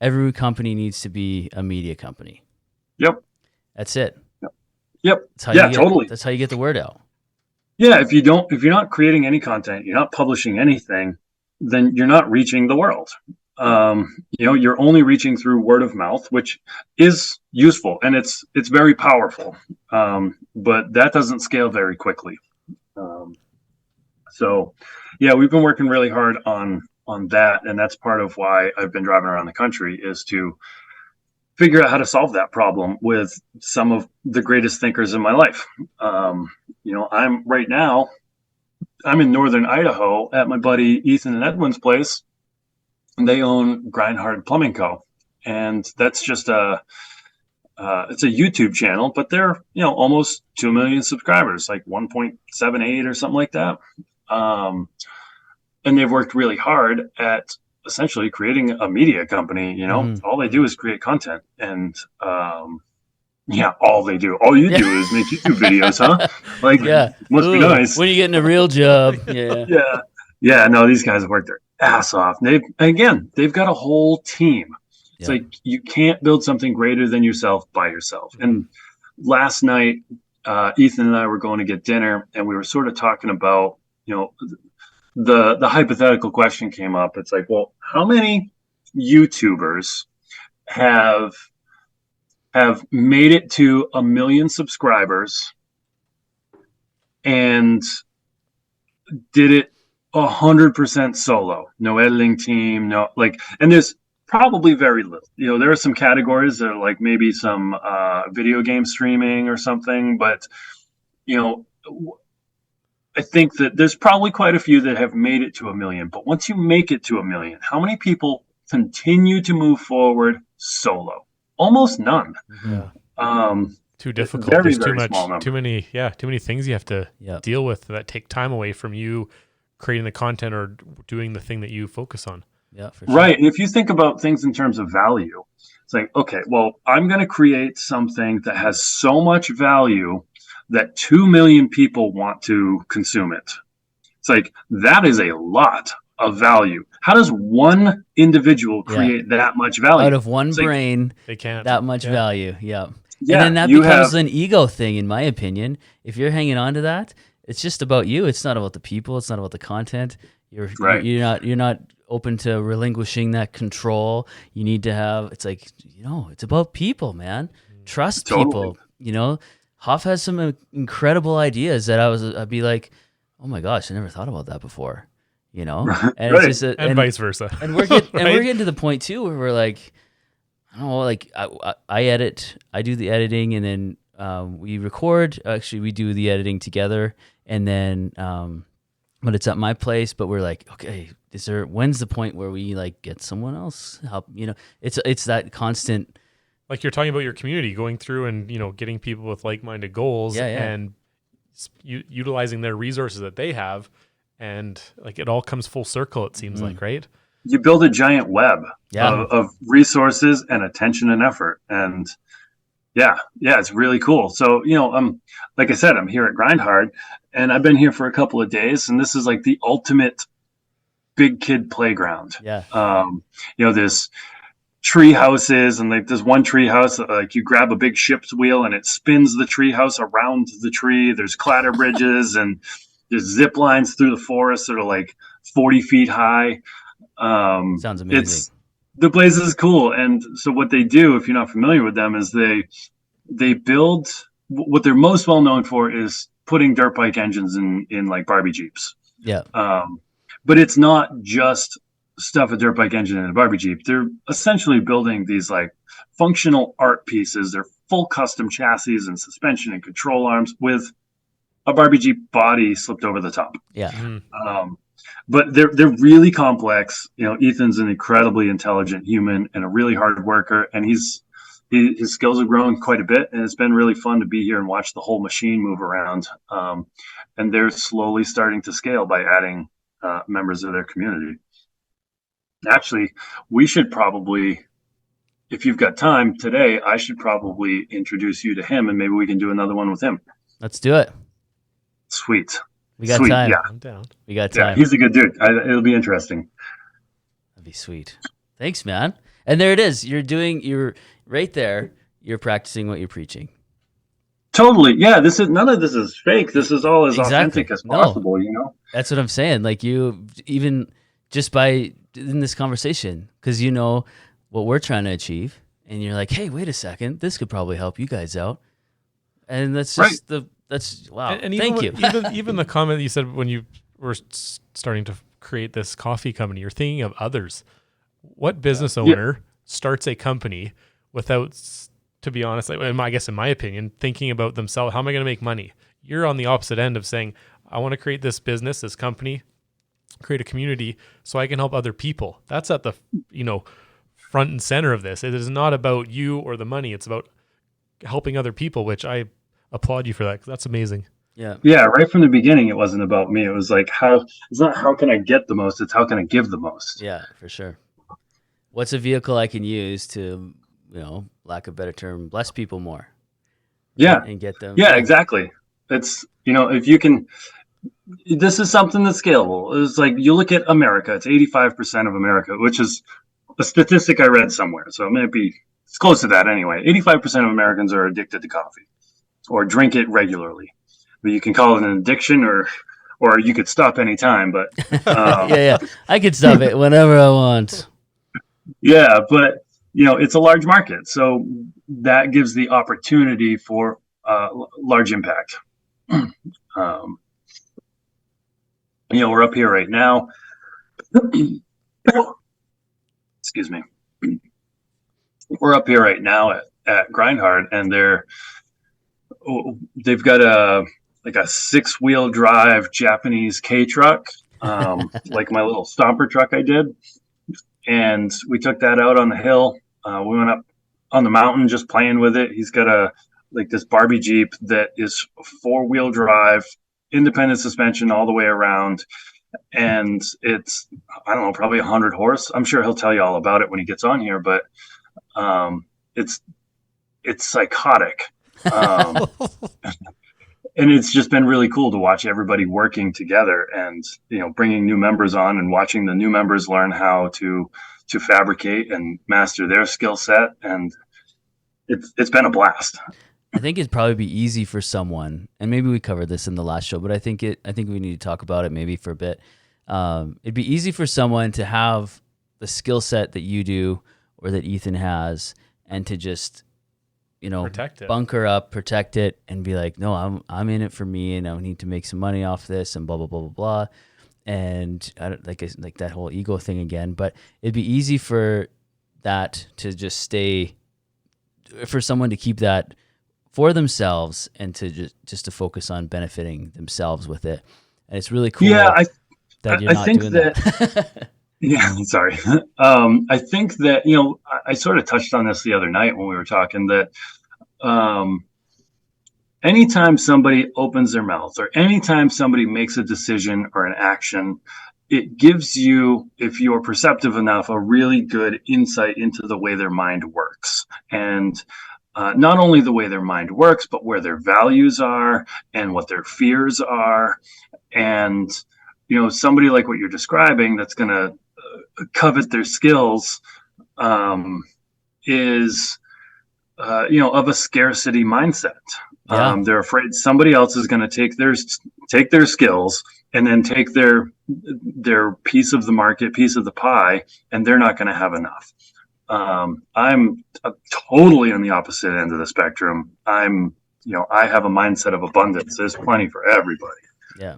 every company needs to be a media company. Yep. That's it. Yep. That's how Totally. That's how you get the word out. Yeah, if you're not creating any content, you're not publishing anything, then you're not reaching the world. You're only reaching through word of mouth, which is useful and it's very powerful. But that doesn't scale very quickly. So yeah, we've been working really hard on that, and that's part of why I've been driving around the country, is to figure out how to solve that problem with some of the greatest thinkers in my life. I'm in northern Idaho at my buddy Ethan and Edwin's place, and they own Grindhard Plumbing Co. And that's just it's a YouTube channel, but they're, almost 2 million subscribers, like 1.78 or something like that. And they've worked really hard at essentially creating a media company. All they do is create content, and all you do is make YouTube videos, huh? Like, must be nice. When are you getting a real job? Yeah. No, these guys have worked their ass off. They've got a whole team. It's like you can't build something greater than yourself by yourself. And last night, Ethan and I were going to get dinner, and we were sort of talking about, the hypothetical question came up. It's like, well, how many YouTubers have made it to 1 million subscribers and did it 100% solo, no editing team, and there's probably very little. There are some categories that are like maybe some video game streaming or something, but I think that there's probably quite a few that have made it to 1 million. But once you make it to 1 million, how many people continue to move forward solo? Almost none. Too difficult. Very, There's very small number. too many things you have to deal with that take time away from you creating the content or doing the thing that you focus on. Yeah, for sure. Right. And if you think about things in terms of value, it's like, okay, well, I'm going to create something that has so much value that 2 million people want to consume it. It's like, that is a lot of value. How does one individual create that much value? Out of one brain, they can't. That much value. Yeah. Yeah, and then that becomes an ego thing, in my opinion. If you're hanging on to that, it's just about you. It's not about the people. It's not about the content. You're not open to relinquishing that control. You need to have. It's like, it's about people, man. Trust people. Hoff has some incredible ideas that I'd be like, oh my gosh, I never thought about that before. And it's just and vice versa. And we're getting to the point too where we're like, I don't know, like I edit, I do the editing, and then we record. Actually, we do the editing together, and then but it's at my place. But we're like, okay, when's the point where we like get someone else help? It's that constant. Like you're talking about your community, going through and getting people with like-minded goals and utilizing their resources that they have, and like it all comes full circle. It seems like, right? you build a giant web Yeah. of resources and attention and effort. And yeah, it's really cool. So, like I said, I'm here at Grind Hard, and I've been here for a couple of days, and this is like the ultimate big kid playground. Yeah. There's tree houses, and like there's one tree house, like you grab a big ship's wheel and it spins the tree house around the tree. There's cladder bridges and there's zip lines through the forest that are like 40 feet high. Sounds amazing. The place is cool. And so what they do, if you're not familiar with them, is they build, what they're most well known for is putting dirt bike engines in like Barbie Jeeps. Yeah. But it's not just stuff a dirt bike engine in a Barbie Jeep. They're essentially building these like functional art pieces. They're full custom chassis and suspension and control arms with a Barbie Jeep body slipped over the top. Yeah. But they're really complex. Ethan's an incredibly intelligent human and a really hard worker, and his skills have grown quite a bit, and it's been really fun to be here and watch the whole machine move around. And they're slowly starting to scale by adding members of their community. Actually, we should probably, if you've got time today, I should probably introduce you to him, and maybe we can do another one with him. Let's do it. Sweet. We got Sweet, time. yeah. I'm down. We got time. Yeah, he's a good dude. It'll be interesting. That'd be sweet. Thanks, man. And there it is. You're right there. You're practicing what you're preaching. Totally. Yeah, none of this is fake. This is all as Exactly. authentic as possible, That's what I'm saying. Like, you, even just by in this conversation, because you know what we're trying to achieve, and you're like, hey, wait a second, this could probably help you guys out. And that's just that's wow. And Thank you. even the comment that you said when you were starting to create this coffee company, you're thinking of others. What business owner starts a company without, to be honest, I guess in my opinion, thinking about themselves? How am I going to make money? You're on the opposite end of saying, I want to create this business, this company, create a community so I can help other people. That's at the front and center of this. It is not about you or the money. It's about helping other people, which I applaud you for that, because that's amazing. Yeah, right from the beginning, it wasn't about me. It was like, it's not how can I get the most, it's how can I give the most. Yeah, for sure. What's a vehicle I can use to, lack of a better term, bless people more? Yeah. And get them. Yeah, exactly. It's, if you can, this is something that's scalable. It's like, you look at America, it's 85% of America, which is a statistic I read somewhere. So it's close to that anyway. 85% of Americans are addicted to coffee or drink it regularly. But you can call it an addiction or you could stop anytime, but yeah. I could stop it whenever I want. Yeah, but it's a large market, so that gives the opportunity for large impact. We're up here right now. Excuse me. We're up here right now at Grindhard, and they've got a 6-wheel drive Japanese K truck, like my little stomper truck I did. And we took that out on the hill. We went up on the mountain just playing with it. He's got this Barbie Jeep that is 4-wheel drive, independent suspension all the way around. And it's, I don't know, probably 100 horse. I'm sure he'll tell you all about it when he gets on here, but it's psychotic. And it's just been really cool to watch everybody working together and, bringing new members on and watching the new members learn how to fabricate and master their skill set. And it's been a blast. I think it'd probably be easy for someone, and maybe we covered this in the last show, but I think we need to talk about it maybe for a bit. It'd be easy for someone to have the skill set that you do or that Ethan has, and to just, protect it. Bunker up, protect it, and be like, no, I'm in it for me, and I need to make some money off this, and blah blah blah blah blah. And I don't like that whole ego thing again. But it'd be easy for that to just stay, for someone to keep that for themselves and to just to focus on benefiting themselves with it. And it's really cool. Yeah, that you're I not think doing that. Yeah, sorry. I think that, I sort of touched on this the other night when we were talking, that anytime somebody opens their mouth or anytime somebody makes a decision or an action, it gives you, if you're perceptive enough, a really good insight into the way their mind works. And not only the way their mind works, but where their values are and what their fears are. And, somebody like what you're describing that's going to covet their skills is, of a scarcity mindset. Yeah. They're afraid somebody else is going to take their skills and then take their piece of the market, piece of the pie, and they're not going to have enough. I'm totally on the opposite end of the spectrum. I have a mindset of abundance. There's plenty for everybody. Yeah.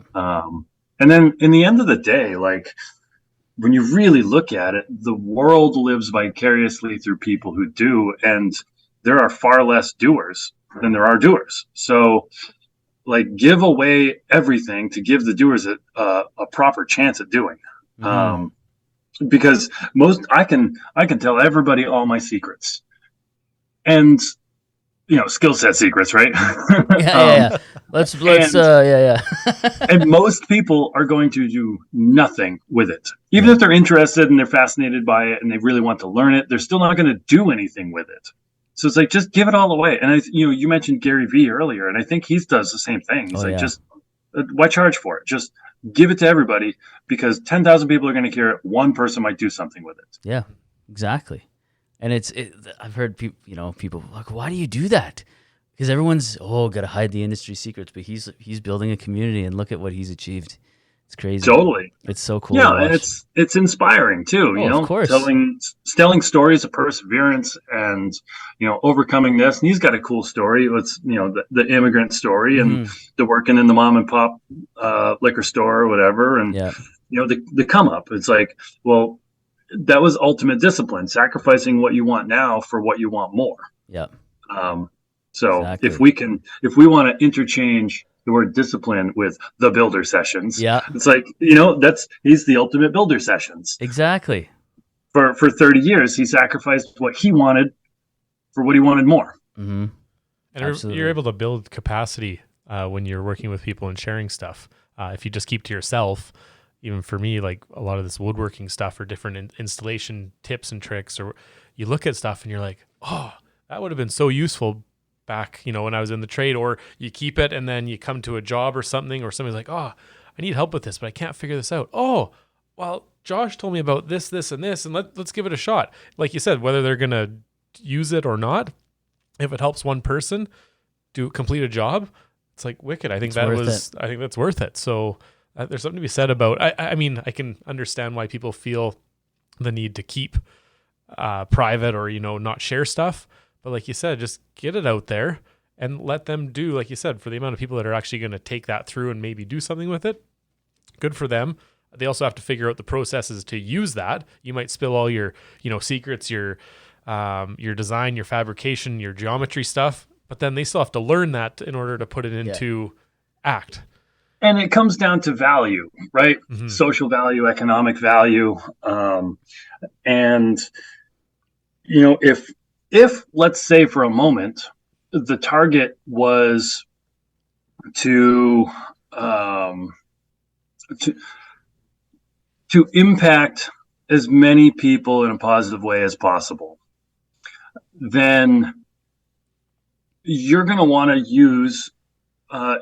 And then in the end of the day, like, when you really look at it, the world lives vicariously through people who do, and there are far less doers than there are doers. So, like, give away everything to give the doers a proper chance at doing. Because I can tell everybody all my secrets, and skill set secrets, right? Yeah. Let's yeah. And most people are going to do nothing with it. Even if they're interested and they're fascinated by it and they really want to learn it, they're still not going to do anything with it. So it's like, just give it all away. And you mentioned Gary Vee earlier, and I think he does the same thing. He's just, why charge for it? Just give it to everybody, because 10,000 people are going to hear it. One person might do something with it. Yeah, exactly. And I've heard people like, why do you do that? Because everyone's, got to hide the industry secrets, but he's building a community, and look at what he's achieved. It's crazy. Totally. It's so cool. Yeah, and it's inspiring too. Of course. Telling stories of perseverance and overcoming this. And he's got a cool story. It's the immigrant story and the working in the mom and pop liquor store or whatever. And the come up. It's like, well, that was ultimate discipline, sacrificing what you want now for what you want more. Yeah. So exactly. if we want to interchange the word discipline with the builder sessions, it's like, he's the ultimate builder sessions. Exactly. For 30 years, he sacrificed what he wanted for what he wanted more. Mm-hmm. And you're able to build capacity when you're working with people and sharing stuff. If you just keep to yourself, even for me, like a lot of this woodworking stuff or different installation tips and tricks, or you look at stuff and you're like, oh, that would have been so useful back, when I was in the trade. Or you keep it and then you come to a job or something, or somebody's like, oh, I need help with this, but I can't figure this out. Oh, well, Josh told me about this, and this, and let's give it a shot. Like you said, whether they're going to use it or not, if it helps one person complete a job, it's like wicked. I think that's worth it. So there's something to be said about, I mean, I can understand why people feel the need to keep private or, not share stuff. But like you said, just get it out there and let them do, like you said, for the amount of people that are actually going to take that through and maybe do something with it. Good for them. They also have to figure out the processes to use that. You might spill all your, secrets, your design, your fabrication, your geometry stuff, but then they still have to learn that in order to put it into act. And it comes down to value, right? Mm-hmm. Social value, economic value. And, if let's say for a moment, the target was to impact as many people in a positive way as possible, then you're going to want to use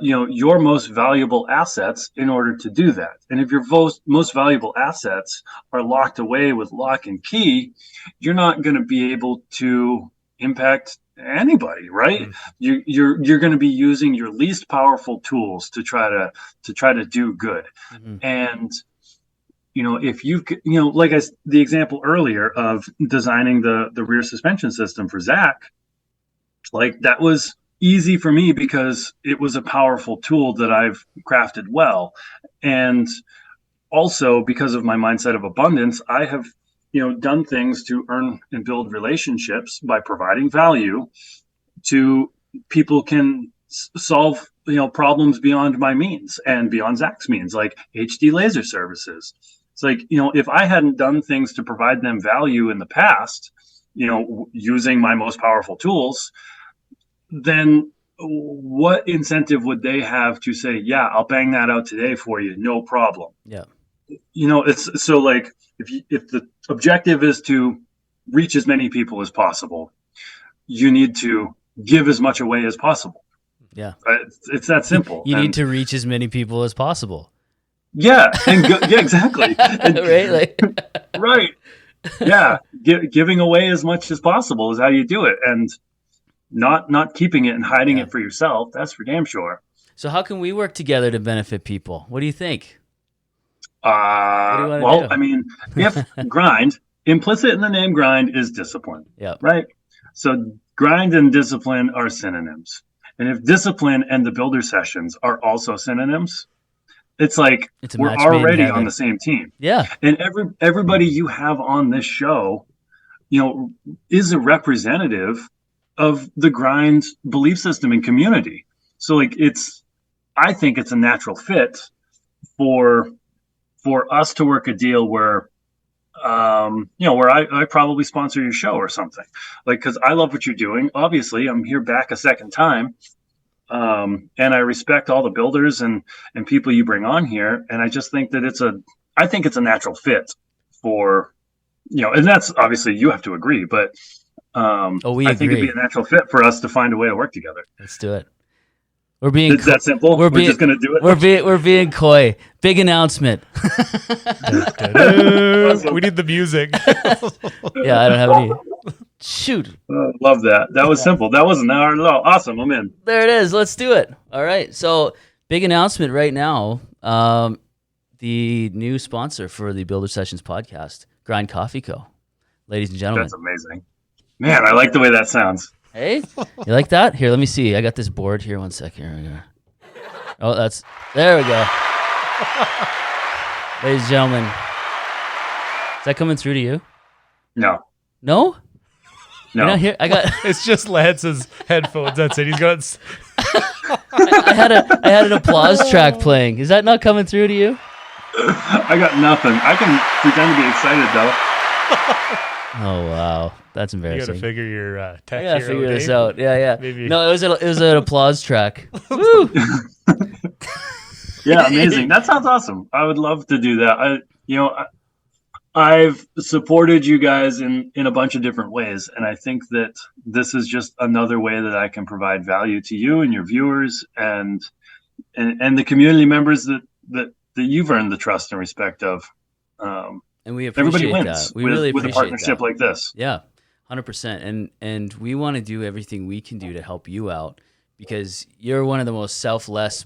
your most valuable assets in order to do that. And if your most valuable assets are locked away with lock and key, you're not going to be able to impact anybody, right? Mm-hmm. You're going to be using your least powerful tools to try to do good. Mm-hmm. And if the example earlier of designing the rear suspension system for Zach, like, that was easy for me because it was a powerful tool that I've crafted well. And also because of my mindset of abundance, I have, done things to earn and build relationships by providing value to people can solve, problems beyond my means and beyond Zach's means, like HD laser services. It's like, if I hadn't done things to provide them value in the past, using my most powerful tools, then what incentive would they have to say, yeah, I'll bang that out today for you, no problem? Yeah. It's so like if the objective is to reach as many people as possible, you need to give as much away as possible. Yeah. It's that simple. You And need to reach as many people as possible. yeah, yeah, exactly. And, Right? Like, right. Yeah, giving away as much as possible is how you do it, and not keeping it and hiding it for yourself. That's for damn sure. so how can we work together to benefit people? What do you think? do you wanna Well, do? I mean, if grind, implicit in the name grind is discipline, Yeah. right? So grind and discipline are synonyms. And if discipline and the builder sessions are also synonyms, it's like It's a we're match made in already on heaven. the same team. Yeah. And everybody you have on this show, is a representative of the grind belief system and community. So like I think it's a natural fit for us to work a deal where where I probably sponsor your show or something, like, because I love what you're doing. Obviously, I'm here back a second time, and I respect all the builders and people you bring on here, and I just think that I think it's a natural fit for, and that's obviously you have to agree, but we I think it'd agree. be a natural fit for us to find a way to work together. Let's do it. We're being It's that simple. We're just gonna do it. We're being coy. Big announcement. We need the music. Yeah, I don't have any. Shoot. Love that. That was simple. That wasn't hard at all. Awesome. I'm in. There it is. Let's do it. All right. So, big announcement right now. The new sponsor for the Builder Sessions podcast, Grind Coffee Co. Ladies and gentlemen. That's amazing. Man, I like the way that sounds. Hey, you like that? Here, let me see. I got this board here. 1 second. Here we go. Oh, there we go. Ladies and gentlemen, is that coming through to you? No. No? No. You're not here? I got. It's just Lance's headphones. That's it. He's got. I had an applause track playing. Is that not coming through to you? I got nothing. I can pretend to be excited though. Oh wow, that's You embarrassing. got to figure your tech I gotta hero figure this Dave. out. Yeah. Maybe. No, it was an applause track. Woo! Yeah, amazing. That sounds awesome. I would love to do that. I've supported you guys in a bunch of different ways, and I think that this is just another way that I can provide value to you and your viewers and the community members that you've earned the trust and respect of. And we Everybody appreciate wins that. We really with a appreciate partnership that. like this. Yeah, 100%. And we want to do everything we can do to help you out because you're one of the most selfless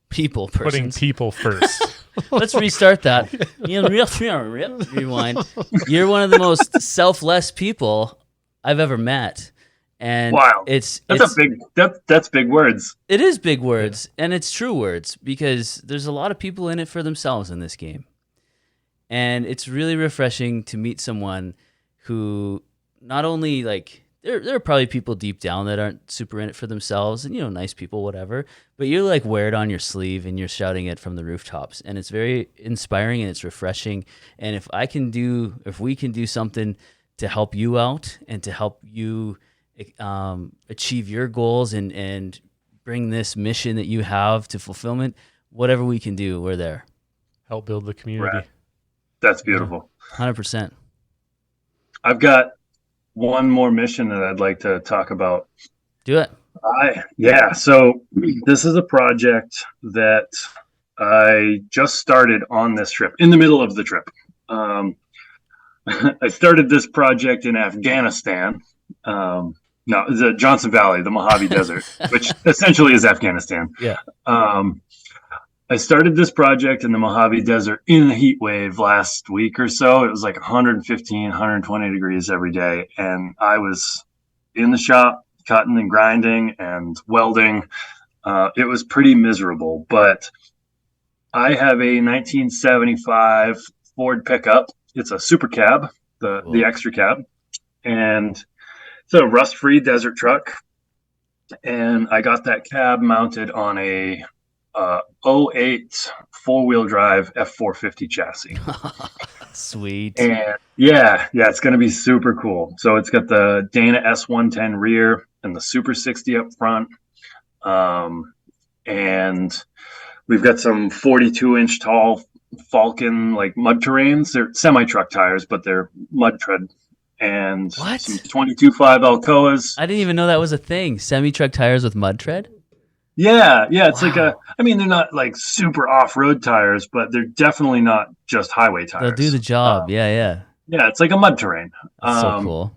people Putting persons. people first. Let's restart that. Rewind. You're one of the most selfless people I've ever met. And Wow. that's big words. It is big words, and it's true words because there's a lot of people in it for themselves in this game. And it's really refreshing to meet someone who not only like there are probably people deep down that aren't super in it for themselves and nice people, whatever, but you like wear it on your sleeve and you're shouting it from the rooftops, and it's very inspiring and it's refreshing. And if we can do something to help you out and to help you achieve your goals and bring this mission that you have to fulfillment, whatever we can do, we're there. Help build the community. Right. That's beautiful. 100%. I've got one more mission that I'd like to talk about. Do it. So this is a project that I just started on this trip, in the middle of the trip. I started this project in Afghanistan. The Johnson Valley, the Mojave Desert, which essentially is Afghanistan. Yeah. I started this project in the Mojave Desert in a heat wave last week or so. It was like 115, 120 degrees every day. And I was in the shop cutting and grinding and welding. It was pretty miserable, but I have a 1975 Ford pickup. It's a super cab, the extra cab. And it's a rust-free desert truck. And I got that cab mounted on a 08 four-wheel drive F450 chassis. Sweet. And yeah, it's going to be super cool. So it's got the Dana S110 rear and the Super 60 up front. And we've got some 42-inch tall Falcon like mud terrains. They're semi-truck tires, but they're mud tread. And What? some 22.5 Alcoas. I didn't even know that was a thing. Semi-truck tires with mud tread? Yeah, it's like Wow. I mean, they're not like super off-road tires, but they're definitely not just highway tires. They'll do the job. Yeah. Yeah, it's like a mud terrain. That's so cool.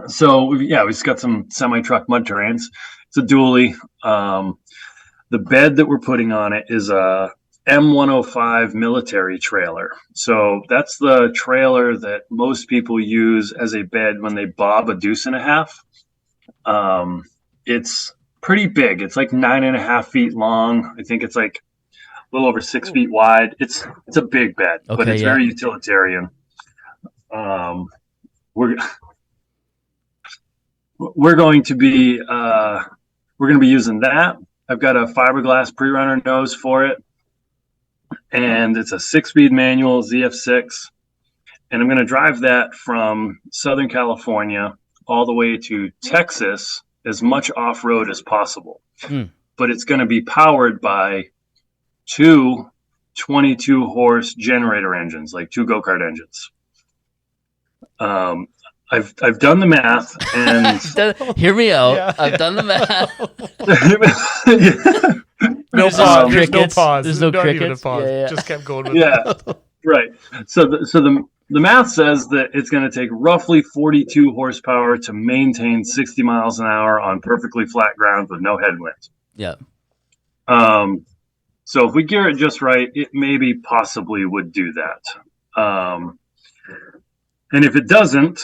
So we've just got some semi-truck mud terrains. It's a dually. The bed that we're putting on it is a M105 military trailer. So that's the trailer that most people use as a bed when they bob a deuce and a half. It's pretty big. It's like 9.5 feet long. I think it's like a little over 6 feet wide. It's a big bed, but it's very utilitarian. We're going to be using that. I've got a fiberglass pre-runner nose for it, and it's a 6-speed manual ZF6, and I'm going to drive that from Southern California all the way to Texas, as much off-road as possible. But it's going to be powered by two 22-horse generator engines, like two go-kart engines. I've done the math, and hear me out. Yeah. I've done the math. No pause. There's no pause. There's no crickets. Even a pause. Yeah. Just kept going with that. Right. So the math says that it's going to take roughly 42 horsepower to maintain 60 miles an hour on perfectly flat ground with no headwind. Yeah. So if we gear it just right, it maybe possibly would do that. And if it doesn't,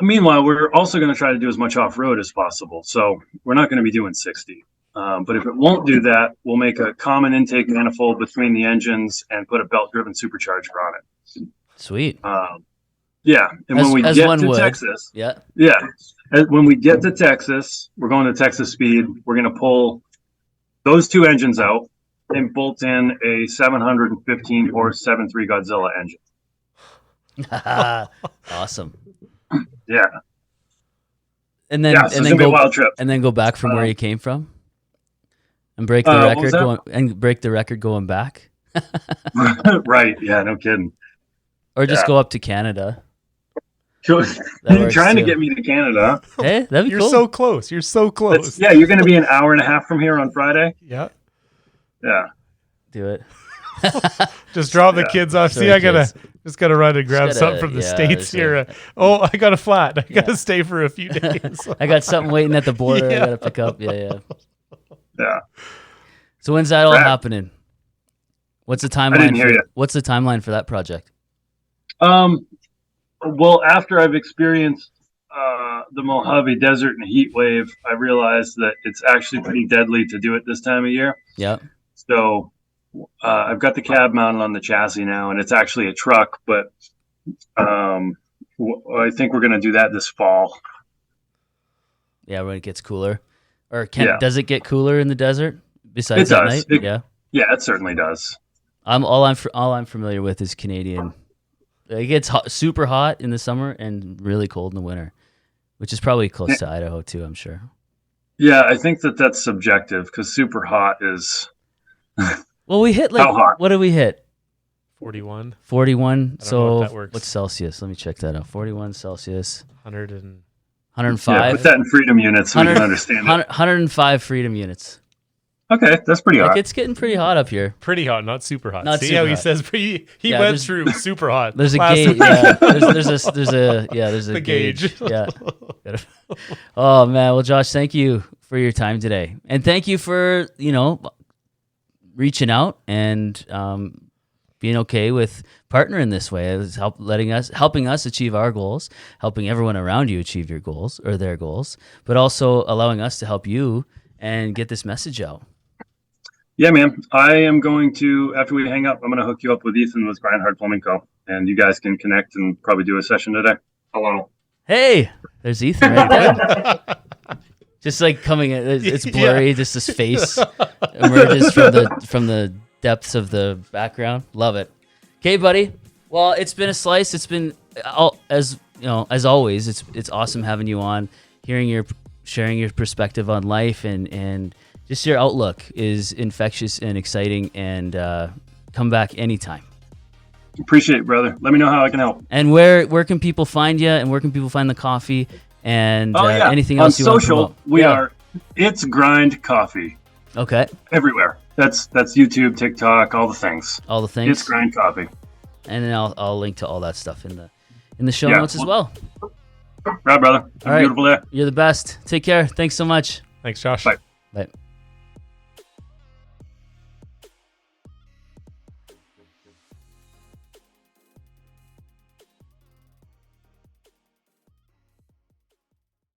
meanwhile, we're also going to try to do as much off-road as possible. So we're not going to be doing 60. But if it won't do that, we'll make a common intake manifold between the engines and put a belt-driven supercharger on it. Sweet. Yeah. And when we get to Texas, when we get to Texas, we're going to Texas Speed. We're going to pull those two engines out and bolt in a 715 horse 7.3 Godzilla engine. Awesome. Yeah. And then so and then go a wild trip. And then go back from where you came from and break the record going back. Right. Yeah, no kidding. Or just go up to Canada. You're trying to get me to Canada. Hey, that'd be You're cool. so close. You're so close. You're going to be an hour and a half from here on Friday. Yeah. Yeah. Do it. Just drop the kids off. See, I gotta run and grab something from the States here. I got a flat. I gotta stay for a few days. I got something waiting at the border. I gotta pick up. Yeah. So when's that all happening? What's the timeline? I didn't hear you. What's the timeline for that project? Well, after I've experienced the Mojave Desert and heat wave, I realized that it's actually pretty deadly to do it this time of year. Yeah. So I've got the cab mounted on the chassis now, and it's actually a truck, but I think we're going to do that this fall. Yeah, when it gets cooler. Or does it get cooler in the desert besides at night? Yeah, it certainly does. All I'm familiar with is Canadian. It gets super hot in the summer and really cold in the winter, which is probably close to Idaho too, I'm sure. Yeah, I think that's subjective because super hot is... Well, we hit what did we hit? 41. 41. So that works. what's Celsius? Let me check that out. 41 Celsius. 105. Yeah, put that in freedom units so we can understand it. 105 freedom units. Okay, that's pretty hot. It's getting pretty hot up here. Pretty hot, not super hot. Not See super how he hot. says he went through super hot. There's a gauge. Yeah, there's a gauge. Yeah. Oh man, well Josh, thank you for your time today, and thank you for reaching out and being okay with partnering this way. It was helping us achieve our goals, helping everyone around you achieve your goals or their goals, but also allowing us to help you and get this message out. Yeah, man. I am going to, after we hang up, I'm going to hook you up with Ethan with Grindhard Plumbing Co. And you guys can connect and probably do a session today. Hello. Hey, there's Ethan right there. Just like coming in, it's blurry. Just his face emerges from the depths of the background. Love it. Okay, buddy. Well, it's been a slice. It's been as always. It's awesome having you on, sharing your perspective on life and just your outlook is infectious and exciting and come back anytime. Appreciate it, brother. Let me know how I can help. And where can people find you, and where can people find the coffee, and anything on else you want to social? promote? We are It's Grind Coffee Okay. everywhere. That's YouTube, TikTok, all the things. All the things. It's Grind Coffee. And then I'll link to all that stuff in the show Yeah. notes as well. Right, brother. Have All a right. beautiful day. You're the best. Take care. Thanks so much. Thanks, Josh. Bye. Bye.